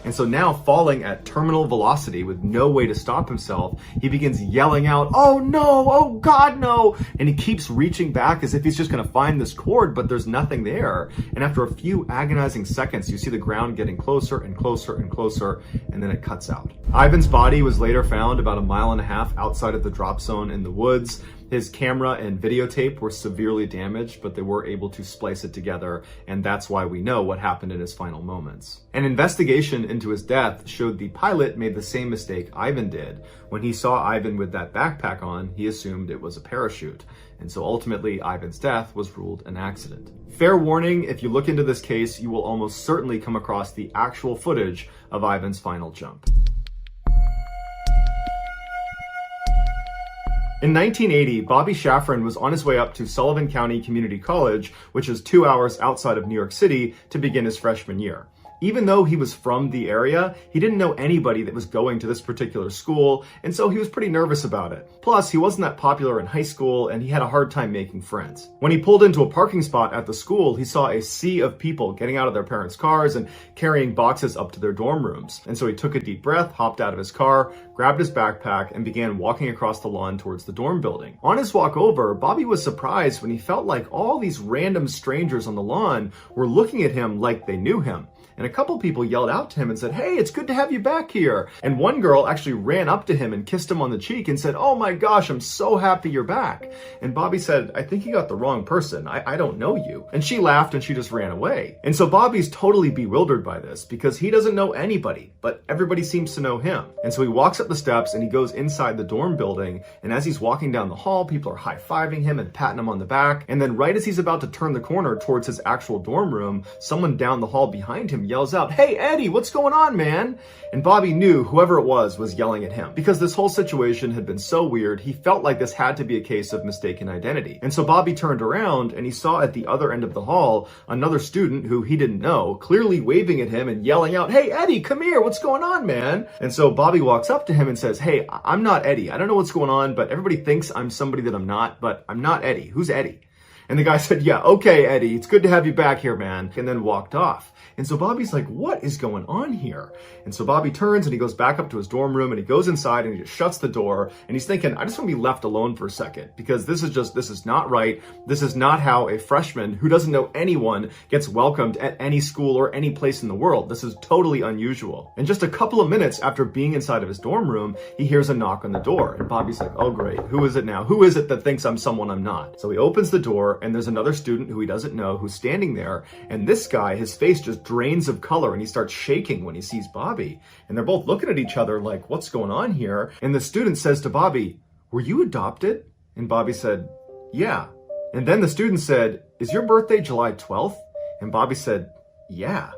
And so now, falling at terminal velocity with no way to stop himself, he begins yelling out, "Oh no, oh God, no!" And he keeps reaching back as if he's just gonna find this cord, but there's nothing there. And after a few agonizing seconds, you see the ground getting closer and closer and closer, and then it cuts out. Ivan's body was later found about 1.5 miles outside of the drop zone in the woods. His camera and videotape were severely damaged, but they were able to splice it together, and that's why we know what happened in his final moments. An investigation into his death showed the pilot made the same mistake Ivan did. When he saw Ivan with that backpack on, he assumed it was a parachute, and so ultimately Ivan's death was ruled an accident. Fair warning, if you look into this case, you will almost certainly come across the actual footage of Ivan's final jump. In 1980, Bobby Shafran was on his way up to Sullivan County Community College, which is 2 hours outside of New York City, to begin his freshman year. Even though he was from the area, he didn't know anybody that was going to this particular school, and so he was pretty nervous about it. Plus, he wasn't that popular in high school, and he had a hard time making friends. When he pulled into a parking spot at the school, he saw a sea of people getting out of their parents' cars and carrying boxes up to their dorm rooms. And so he took a deep breath, hopped out of his car, grabbed his backpack, and began walking across the lawn towards the dorm building. On his walk over, Bobby was surprised when he felt like all these random strangers on the lawn were looking at him like they knew him. And a couple people yelled out to him and said, "Hey, it's good to have you back here." And one girl actually ran up to him and kissed him on the cheek and said, "Oh my gosh, I'm so happy you're back." And Bobby said, "I think you got the wrong person. I don't know you." And she laughed and she just ran away. And so Bobby's totally bewildered by this because he doesn't know anybody, but everybody seems to know him. And so he walks up the steps and he goes inside the dorm building. And as he's walking down the hall, people are high-fiving him and patting him on the back. And then right as he's about to turn the corner towards his actual dorm room, someone down the hall behind him yells out, "Hey, Eddie, what's going on, man?" And Bobby knew whoever it was yelling at him. Because this whole situation had been so weird, he felt like this had to be a case of mistaken identity. And so Bobby turned around and he saw at the other end of the hall another student who he didn't know, clearly waving at him and yelling out, "Hey, Eddie, come here, what's going on, man?" And so Bobby walks up to him and says, "Hey, I'm not Eddie. I don't know what's going on, but everybody thinks I'm somebody that I'm not, but I'm not Eddie. Who's Eddie?" And the guy said, "Yeah, okay, Eddie, it's good to have you back here, man," and then walked off. And so Bobby's like, what is going on here? And so Bobby turns and he goes back up to his dorm room and he goes inside and he just shuts the door and he's thinking, I just want to be left alone for a second because this is not right. This is not how a freshman who doesn't know anyone gets welcomed at any school or any place in the world. This is totally unusual. And just a couple of minutes after being inside of his dorm room, he hears a knock on the door and Bobby's like, oh great, who is it now? Who is it that thinks I'm someone I'm not? So he opens the door and there's another student who he doesn't know who's standing there, and this guy, his face just drains of color and he starts shaking when he sees Bobby. And they're both looking at each other like, what's going on here? And the student says to Bobby, "Were you adopted?" And Bobby said, "Yeah." And then the student said, "Is your birthday July 12th? And Bobby said, "Yeah."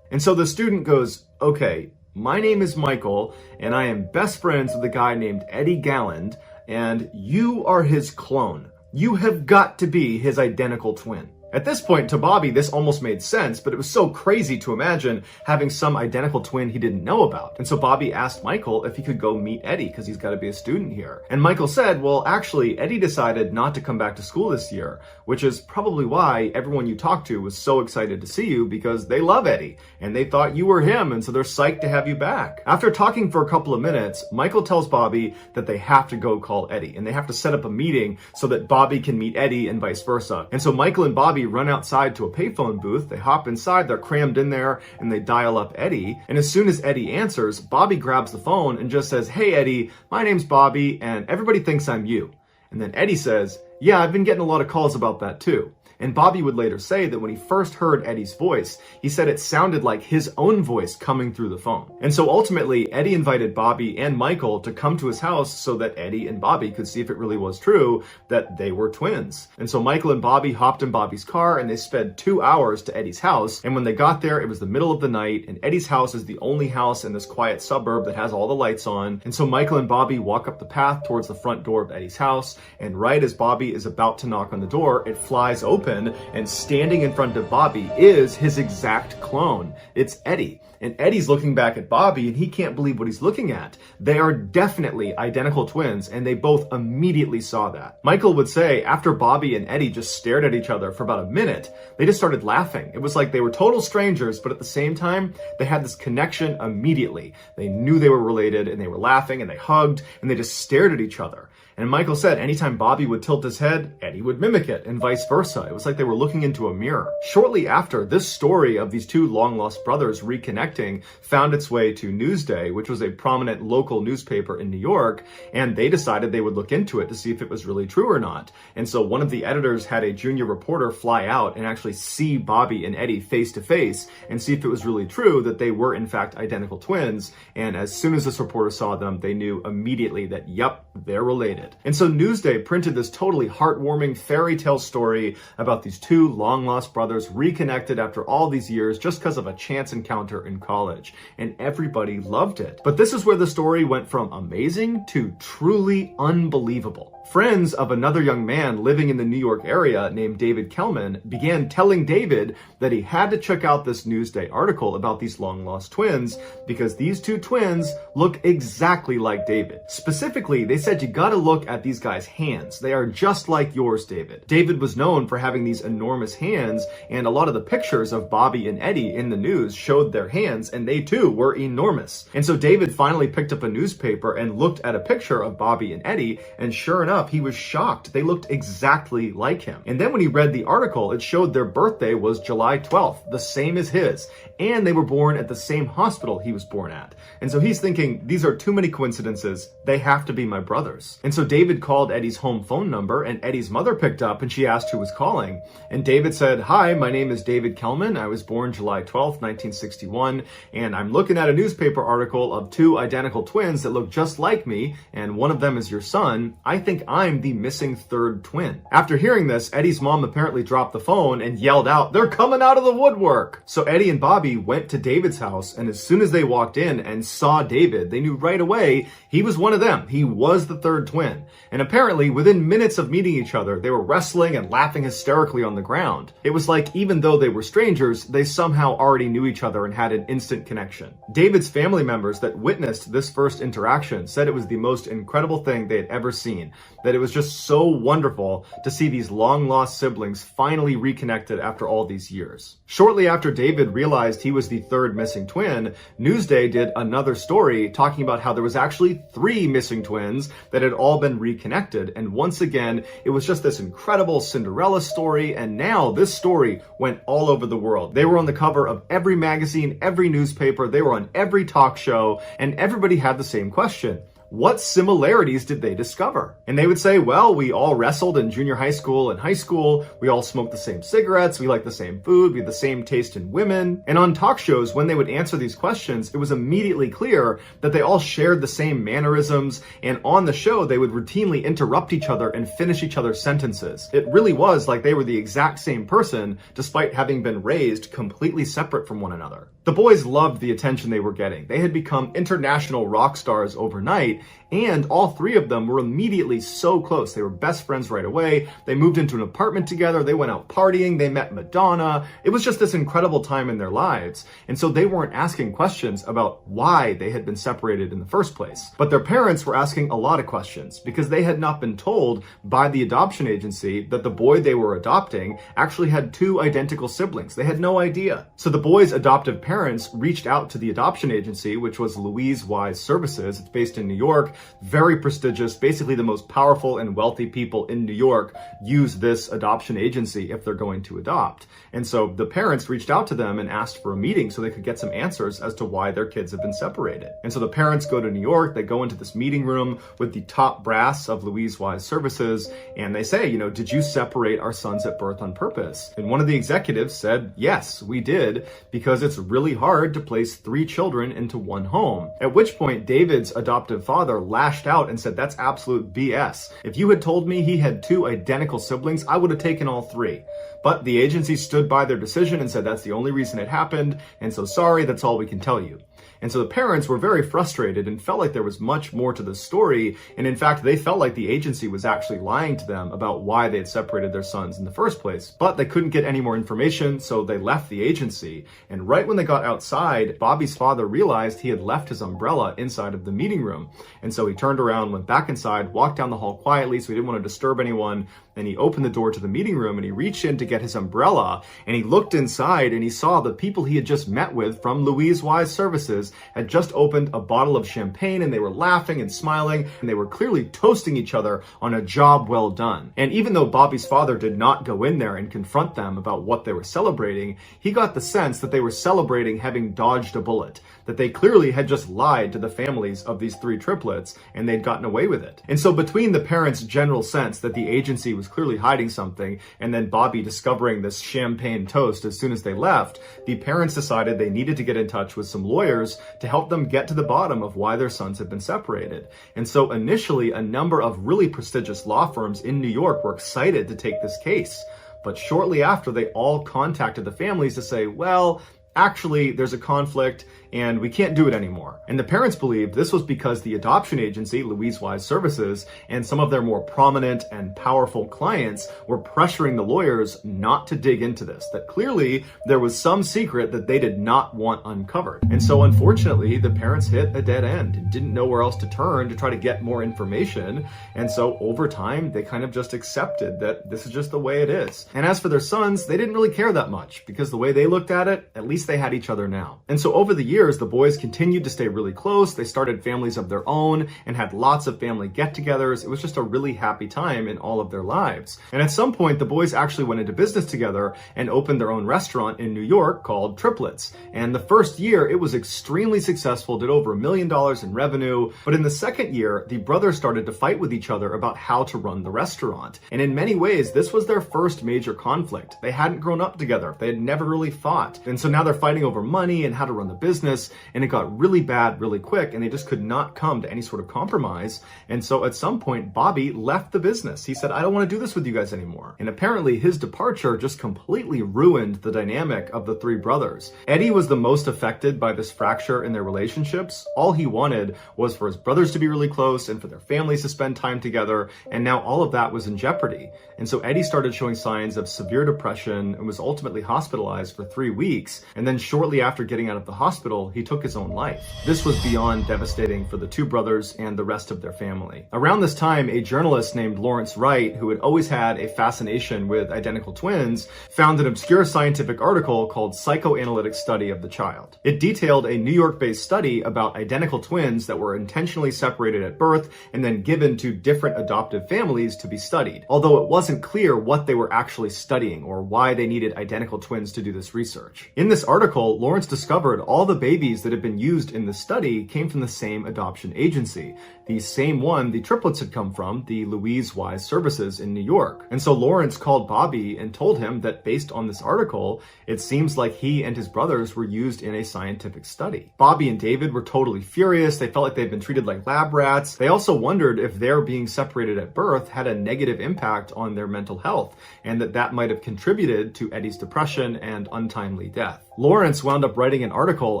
And so the student goes, "Okay, my name is Michael and I am best friends with a guy named Eddie Galland, and you are his clone. You have got to be his identical twin." At this point, to Bobby, this almost made sense, but it was so crazy to imagine having some identical twin he didn't know about. And so Bobby asked Michael if he could go meet Eddie because he's got to be a student here. And Michael said, well, actually, Eddie decided not to come back to school this year, which is probably why everyone you talked to was so excited to see you because they love Eddie and they thought you were him, and so they're psyched to have you back. After talking for a couple of minutes, Michael tells Bobby that they have to go call Eddie and they have to set up a meeting so that Bobby can meet Eddie and vice versa. And so Michael and Bobby Bobby run outside to a payphone booth. They hop inside, they're crammed in there, and they dial up Eddie. And as soon as Eddie answers, Bobby grabs the phone and just says, "Hey Eddie, my name's Bobby, and everybody thinks I'm you." And then Eddie says, "Yeah, I've been getting a lot of calls about that too." And Bobby would later say that when he first heard Eddie's voice, he said it sounded like his own voice coming through the phone. And so ultimately, Eddie invited Bobby and Michael to come to his house so that Eddie and Bobby could see if it really was true that they were twins. And so Michael and Bobby hopped in Bobby's car and they sped 2 hours to Eddie's house. And when they got there, it was the middle of the night, and Eddie's house is the only house in this quiet suburb that has all the lights on. And so Michael and Bobby walk up the path towards the front door of Eddie's house, and right as Bobby is about to knock on the door, it flies open, and standing in front of Bobby is his exact clone. It's Eddie. And Eddie's looking back at Bobby, and he can't believe what he's looking at. They are definitely identical twins, and they both immediately saw that. Michael would say after Bobby and Eddie just stared at each other for about a minute, they just started laughing. It was like they were total strangers, but at the same time, they had this connection immediately. They knew they were related, and they were laughing, and they hugged, and they just stared at each other. And Michael said anytime Bobby would tilt his head, Eddie would mimic it, and vice versa. It was like they were looking into a mirror. Shortly after, this story of these two long-lost brothers reconnecting found its way to Newsday, which was a prominent local newspaper in New York, and they decided they would look into it to see if it was really true or not. And so one of the editors had a junior reporter fly out and actually see Bobby and Eddie face to face and see if it was really true that they were in fact identical twins. And as soon as this reporter saw them, they knew immediately that, yep, they're related. And so Newsday printed this totally heartwarming fairy tale story about these two long-lost brothers reconnected after all these years just because of a chance encounter in college. And everybody loved it. But this is where the story went from amazing to truly unbelievable. Friends of another young man living in the New York area named David Kelman began telling David that he had to check out this Newsday article about these long-lost twins because these two twins look exactly like David. Specifically, they said you gotta look at these guys' hands. They are just like yours, David. David was known for having these enormous hands, and a lot of the pictures of Bobby and Eddie in the news showed their hands, and they too were enormous. And so David finally picked up a newspaper and looked at a picture of Bobby and Eddie, and sure enough, he was shocked. They looked exactly like him. And then when he read the article, it showed their birthday was July 12th, the same as his, and they were born at the same hospital he was born at. And so he's thinking, these are too many coincidences. They have to be my brothers. And so David called Eddie's home phone number, and Eddie's mother picked up and she asked who was calling. And David said, "Hi, my name is David Kelman. I was born July 12th, 1961, and I'm looking at a newspaper article of two identical twins that look just like me, and one of them is your son. I think I'm the missing third twin." After hearing this, Eddie's mom apparently dropped the phone and yelled out, "They're coming out of the woodwork!" So Eddie and Bobby went to David's house, and as soon as they walked in and saw David, they knew right away he was one of them. He was the third twin. And apparently, within minutes of meeting each other, they were wrestling and laughing hysterically on the ground. It was like, even though they were strangers, they somehow already knew each other and had an instant connection. David's family members that witnessed this first interaction said it was the most incredible thing they had ever seen, that it was just so wonderful to see these long-lost siblings finally reconnected after all these years. Shortly after David realized he was the third missing twin, Newsday did another story talking about how there was actually 3 missing twins that had all been reconnected. And once again, it was just this incredible Cinderella story, and now this story went all over the world. They were on the cover of every magazine, every newspaper, they were on every talk show, and everybody had the same question. What similarities did they discover? And they would say, well, we all wrestled in junior high school and high school. We all smoked the same cigarettes. We like the same food. We had the same taste in women. And on talk shows, when they would answer these questions, it was immediately clear that they all shared the same mannerisms. And on the show, they would routinely interrupt each other and finish each other's sentences. It really was like they were the exact same person, despite having been raised completely separate from one another. The boys loved the attention they were getting. They had become international rock stars overnight, and all 3 of them were immediately so close. They were best friends right away. They moved into an apartment together. They went out partying. They met Madonna. It was just this incredible time in their lives. And so they weren't asking questions about why they had been separated in the first place. But their parents were asking a lot of questions because they had not been told by the adoption agency that the boy they were adopting actually had 2 identical siblings. They had no idea. So the boy's adoptive parents reached out to the adoption agency, which was Louise Wise Services. It's based in New York. York, very prestigious, basically the most powerful and wealthy people in New York use this adoption agency if they're going to adopt. And so the parents reached out to them and asked for a meeting so they could get some answers as to why their kids have been separated. And so the parents go to New York, they go into this meeting room with the top brass of Louise Wise Services, and they say, did you separate our sons at birth on purpose? And one of the executives said, yes, we did, because it's really hard to place 3 children into one home. At which point David's adoptive father lashed out and said, that's absolute BS. If you had told me he had 2 identical siblings, I would have taken all 3. But the agency stood by their decision and said that's the only reason it happened, and so sorry, that's all we can tell you. And so the parents were very frustrated and felt like there was much more to the story, and in fact, they felt like the agency was actually lying to them about why they had separated their sons in the first place. But they couldn't get any more information, so they left the agency. And right when they got outside, Bobby's father realized he had left his umbrella inside of the meeting room. And so he turned around, went back inside, walked down the hall quietly so he didn't want to disturb anyone, and he opened the door to the meeting room and he reached in to get his umbrella, and he looked inside and he saw the people he had just met with from Louise Wise Services had just opened a bottle of champagne, and they were laughing and smiling, and they were clearly toasting each other on a job well done. And even though Bobby's father did not go in there and confront them about what they were celebrating, he got the sense that they were celebrating having dodged a bullet, that they clearly had just lied to the families of these 3 triplets and they'd gotten away with it. And so between the parents' general sense that the agency was clearly hiding something, and then Bobby discovering this champagne toast as soon as they left, the parents decided they needed to get in touch with some lawyers to help them get to the bottom of why their sons had been separated. And so initially, a number of really prestigious law firms in New York were excited to take this case. But shortly after, they all contacted the families to say, well, actually, there's a conflict and we can't do it anymore. And the parents believed this was because the adoption agency, Louise Wise Services, and some of their more prominent and powerful clients were pressuring the lawyers not to dig into this, that clearly there was some secret that they did not want uncovered. And so unfortunately, the parents hit a dead end and didn't know where else to turn to try to get more information. And so over time, they kind of just accepted that this is just the way it is. And as for their sons, they didn't really care that much because the way they looked at it, at least they had each other now. And so over the years, the boys continued to stay really close. They started families of their own and had lots of family get-togethers. It was just a really happy time in all of their lives. And at some point, the boys actually went into business together and opened their own restaurant in New York called Triplets. And the first year, it was extremely successful, did over $1 million in revenue. But in the second year, the brothers started to fight with each other about how to run the restaurant. And in many ways, this was their first major conflict. They hadn't grown up together. They had never really fought. And so now they're fighting over money and how to run the business. And it got really bad really quick, and they just could not come to any sort of compromise. And so at some point, Bobby left the business. He said, I don't want to do this with you guys anymore. And apparently his departure just completely ruined the dynamic of the 3 brothers. Eddie was the most affected by this fracture in their relationships. All he wanted was for his brothers to be really close and for their families to spend time together. And now all of that was in jeopardy. And so Eddie started showing signs of severe depression and was ultimately hospitalized for 3 weeks. And then shortly after getting out of the hospital, he took his own life. This was beyond devastating for the 2 brothers and the rest of their family. Around this time, a journalist named Lawrence Wright, who had always had a fascination with identical twins, found an obscure scientific article called Psychoanalytic Study of the Child. It detailed a New York-based study about identical twins that were intentionally separated at birth and then given to different adoptive families to be studied, although it wasn't clear what they were actually studying or why they needed identical twins to do this research. In this article, Lawrence discovered all the babies that had been used in the study came from the same adoption agency, the same one the triplets had come from, the Louise Wise Services in New York. And so Lawrence called Bobby and told him that based on this article, it seems like he and his brothers were used in a scientific study. Bobby and David were totally furious. They felt like they'd been treated like lab rats. They also wondered if their being separated at birth had a negative impact on their mental health, and that might have contributed to Eddie's depression and untimely death. Lawrence wound up writing an article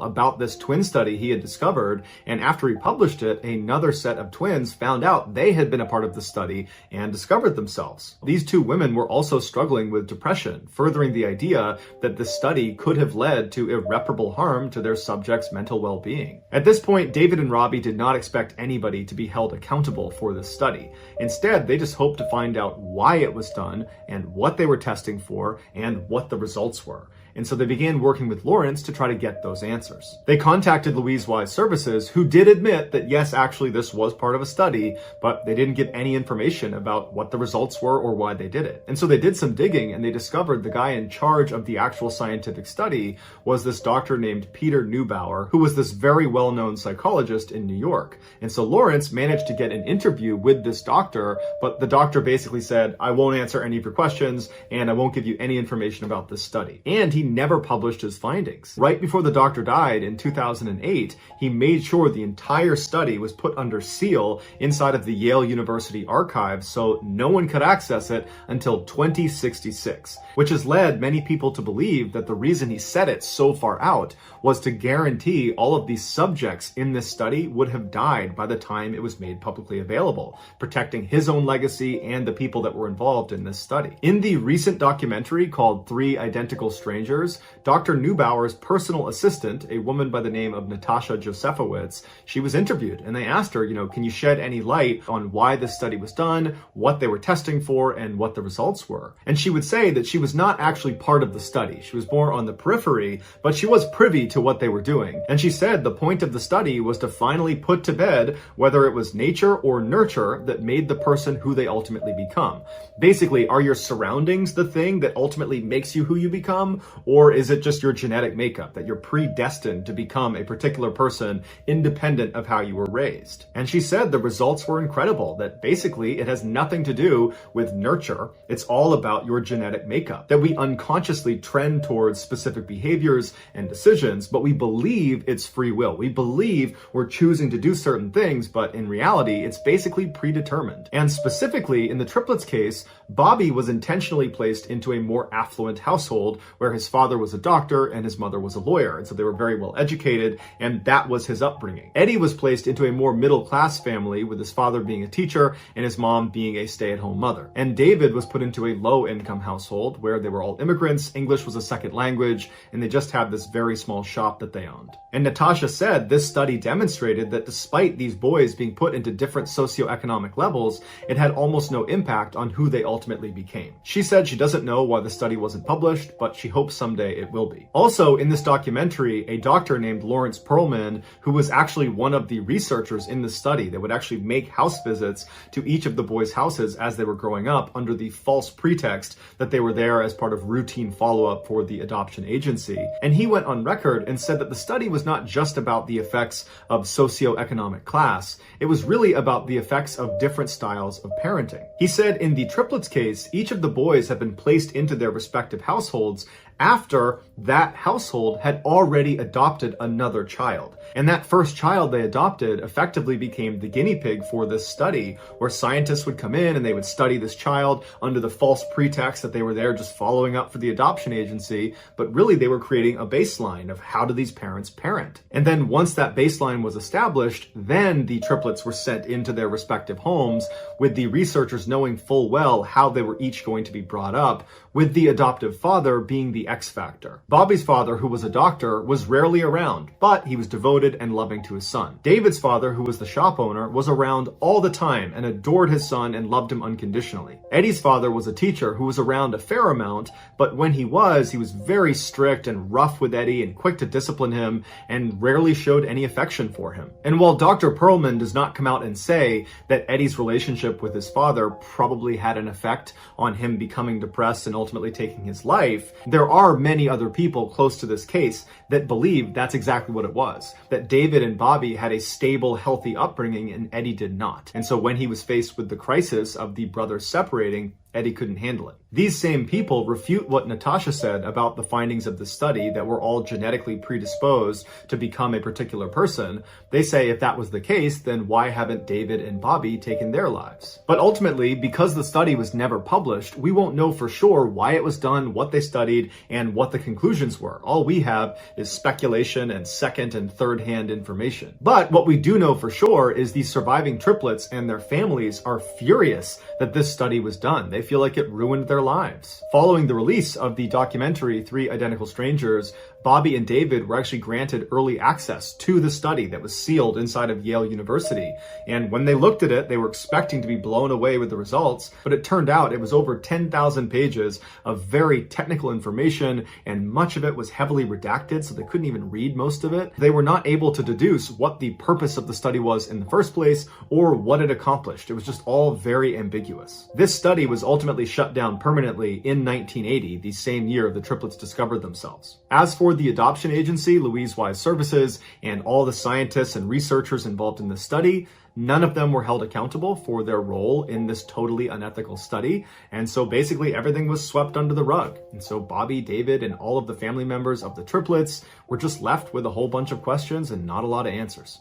about this twin study he had discovered, and after he published it, another set of twins found out they had been a part of the study and discovered themselves. These 2 women were also struggling with depression, furthering the idea that the study could have led to irreparable harm to their subjects' mental well-being. At this point, David and Robbie did not expect anybody to be held accountable for this study. Instead, they just hoped to find out why it was done and what they were testing for and what the results were. And so they began working with Lawrence to try to get those answers. They contacted Louise Wise Services, who did admit that yes, actually this was part of a study, but they didn't give any information about what the results were or why they did it. And so they did some digging and they discovered the guy in charge of the actual scientific study was this doctor named Peter Neubauer, who was this very well-known psychologist in New York. And so Lawrence managed to get an interview with this doctor, but the doctor basically said, I won't answer any of your questions and I won't give you any information about this study. And he never published his findings. Right before the doctor died in 2008, he made sure the entire study was put under seal inside of the Yale University archives so no one could access it until 2066, which has led many people to believe that the reason he set it so far out was to guarantee all of these subjects in this study would have died by the time it was made publicly available, protecting his own legacy and the people that were involved in this study. In the recent documentary called 3 Identical Strangers, Dr. Neubauer's personal assistant, a woman by the name of Natasha Josefowicz, she was interviewed and they asked her, can you shed any light on why this study was done, what they were testing for, and what the results were? And she would say that she was not actually part of the study. She was more on the periphery, but she was privy to what they were doing. And she said the point of the study was to finally put to bed whether it was nature or nurture that made the person who they ultimately become. Basically, are your surroundings the thing that ultimately makes you who you become, or is it just your genetic makeup, that you're predestined to become a particular person independent of how you were raised? And she said the results were incredible, that basically it has nothing to do with nurture. It's all about your genetic makeup, that we unconsciously trend towards specific behaviors and decisions, but we believe it's free will. We believe we're choosing to do certain things, but in reality, it's basically predetermined. And specifically in the triplets case, Bobby was intentionally placed into a more affluent household where his father was a doctor and his mother was a lawyer. And so they were very well educated, and that was his upbringing. Eddie was placed into a more middle-class family with his father being a teacher and his mom being a stay-at-home mother. And David was put into a low-income household where they were all immigrants, English was a second language, and they just had this very small shop that they owned. And Natasha said this study demonstrated that despite these boys being put into different socioeconomic levels, it had almost no impact on who they ultimately became. She said she doesn't know why the study wasn't published, but she hopes someday it will be. Also, in this documentary, a doctor named Lawrence Perlman, who was actually one of the researchers in the study that would actually make house visits to each of the boys' houses as they were growing up under the false pretext that they were there as part of routine follow-up for the adoption agency. And he went on record and said that the study was not just about the effects of socioeconomic class, it was really about the effects of different styles of parenting. He said in the triplets case, each of the boys had been placed into their respective households after that household had already adopted another child. And that first child they adopted effectively became the guinea pig for this study, where scientists would come in and they would study this child under the false pretext that they were there just following up for the adoption agency, but really they were creating a baseline of how do these parents parent. And then once that baseline was established, then the triplets were sent into their respective homes with the researchers knowing full well how they were each going to be brought up, with the adoptive father being the X factor. Bobby's father, who was a doctor, was rarely around, but he was devoted and loving to his son. David's father, who was the shop owner, was around all the time and adored his son and loved him unconditionally. Eddie's father was a teacher who was around a fair amount, but when he was very strict and rough with Eddie and quick to discipline him and rarely showed any affection for him. And while Dr. Perlman does not come out and say that Eddie's relationship with his father probably had an effect on him becoming depressed and ultimately taking his life, there are many other people close to this case that believe that's exactly what it was, that David and Bobby had a stable, healthy upbringing and Eddie did not. And so when he was faced with the crisis of the brothers separating, Eddie couldn't handle it. These same people refute what Natasha said about the findings of the study that we're all genetically predisposed to become a particular person. They say if that was the case, then why haven't David and Bobby taken their lives? But ultimately, because the study was never published, we won't know for sure why it was done, what they studied, and what the conclusions were. All we have is speculation and second and third hand information. But what we do know for sure is these surviving triplets and their families are furious that this study was done. They feel like it ruined their lives. Following the release of the documentary 3 Identical Strangers, Bobby and David were actually granted early access to the study that was sealed inside of Yale University. And when they looked at it, they were expecting to be blown away with the results, but it turned out it was over 10,000 pages of very technical information, and much of it was heavily redacted, so they couldn't even read most of it. They were not able to deduce what the purpose of the study was in the first place or what it accomplished. It was just all very ambiguous. This study was ultimately shut down permanently in 1980, the same year the triplets discovered themselves. As for the adoption agency, Louise Wise Services, and all the scientists and researchers involved in the study, none of them were held accountable for their role in this totally unethical study. And so basically everything was swept under the rug. And so Bobby, David, and all of the family members of the triplets were just left with a whole bunch of questions and not a lot of answers.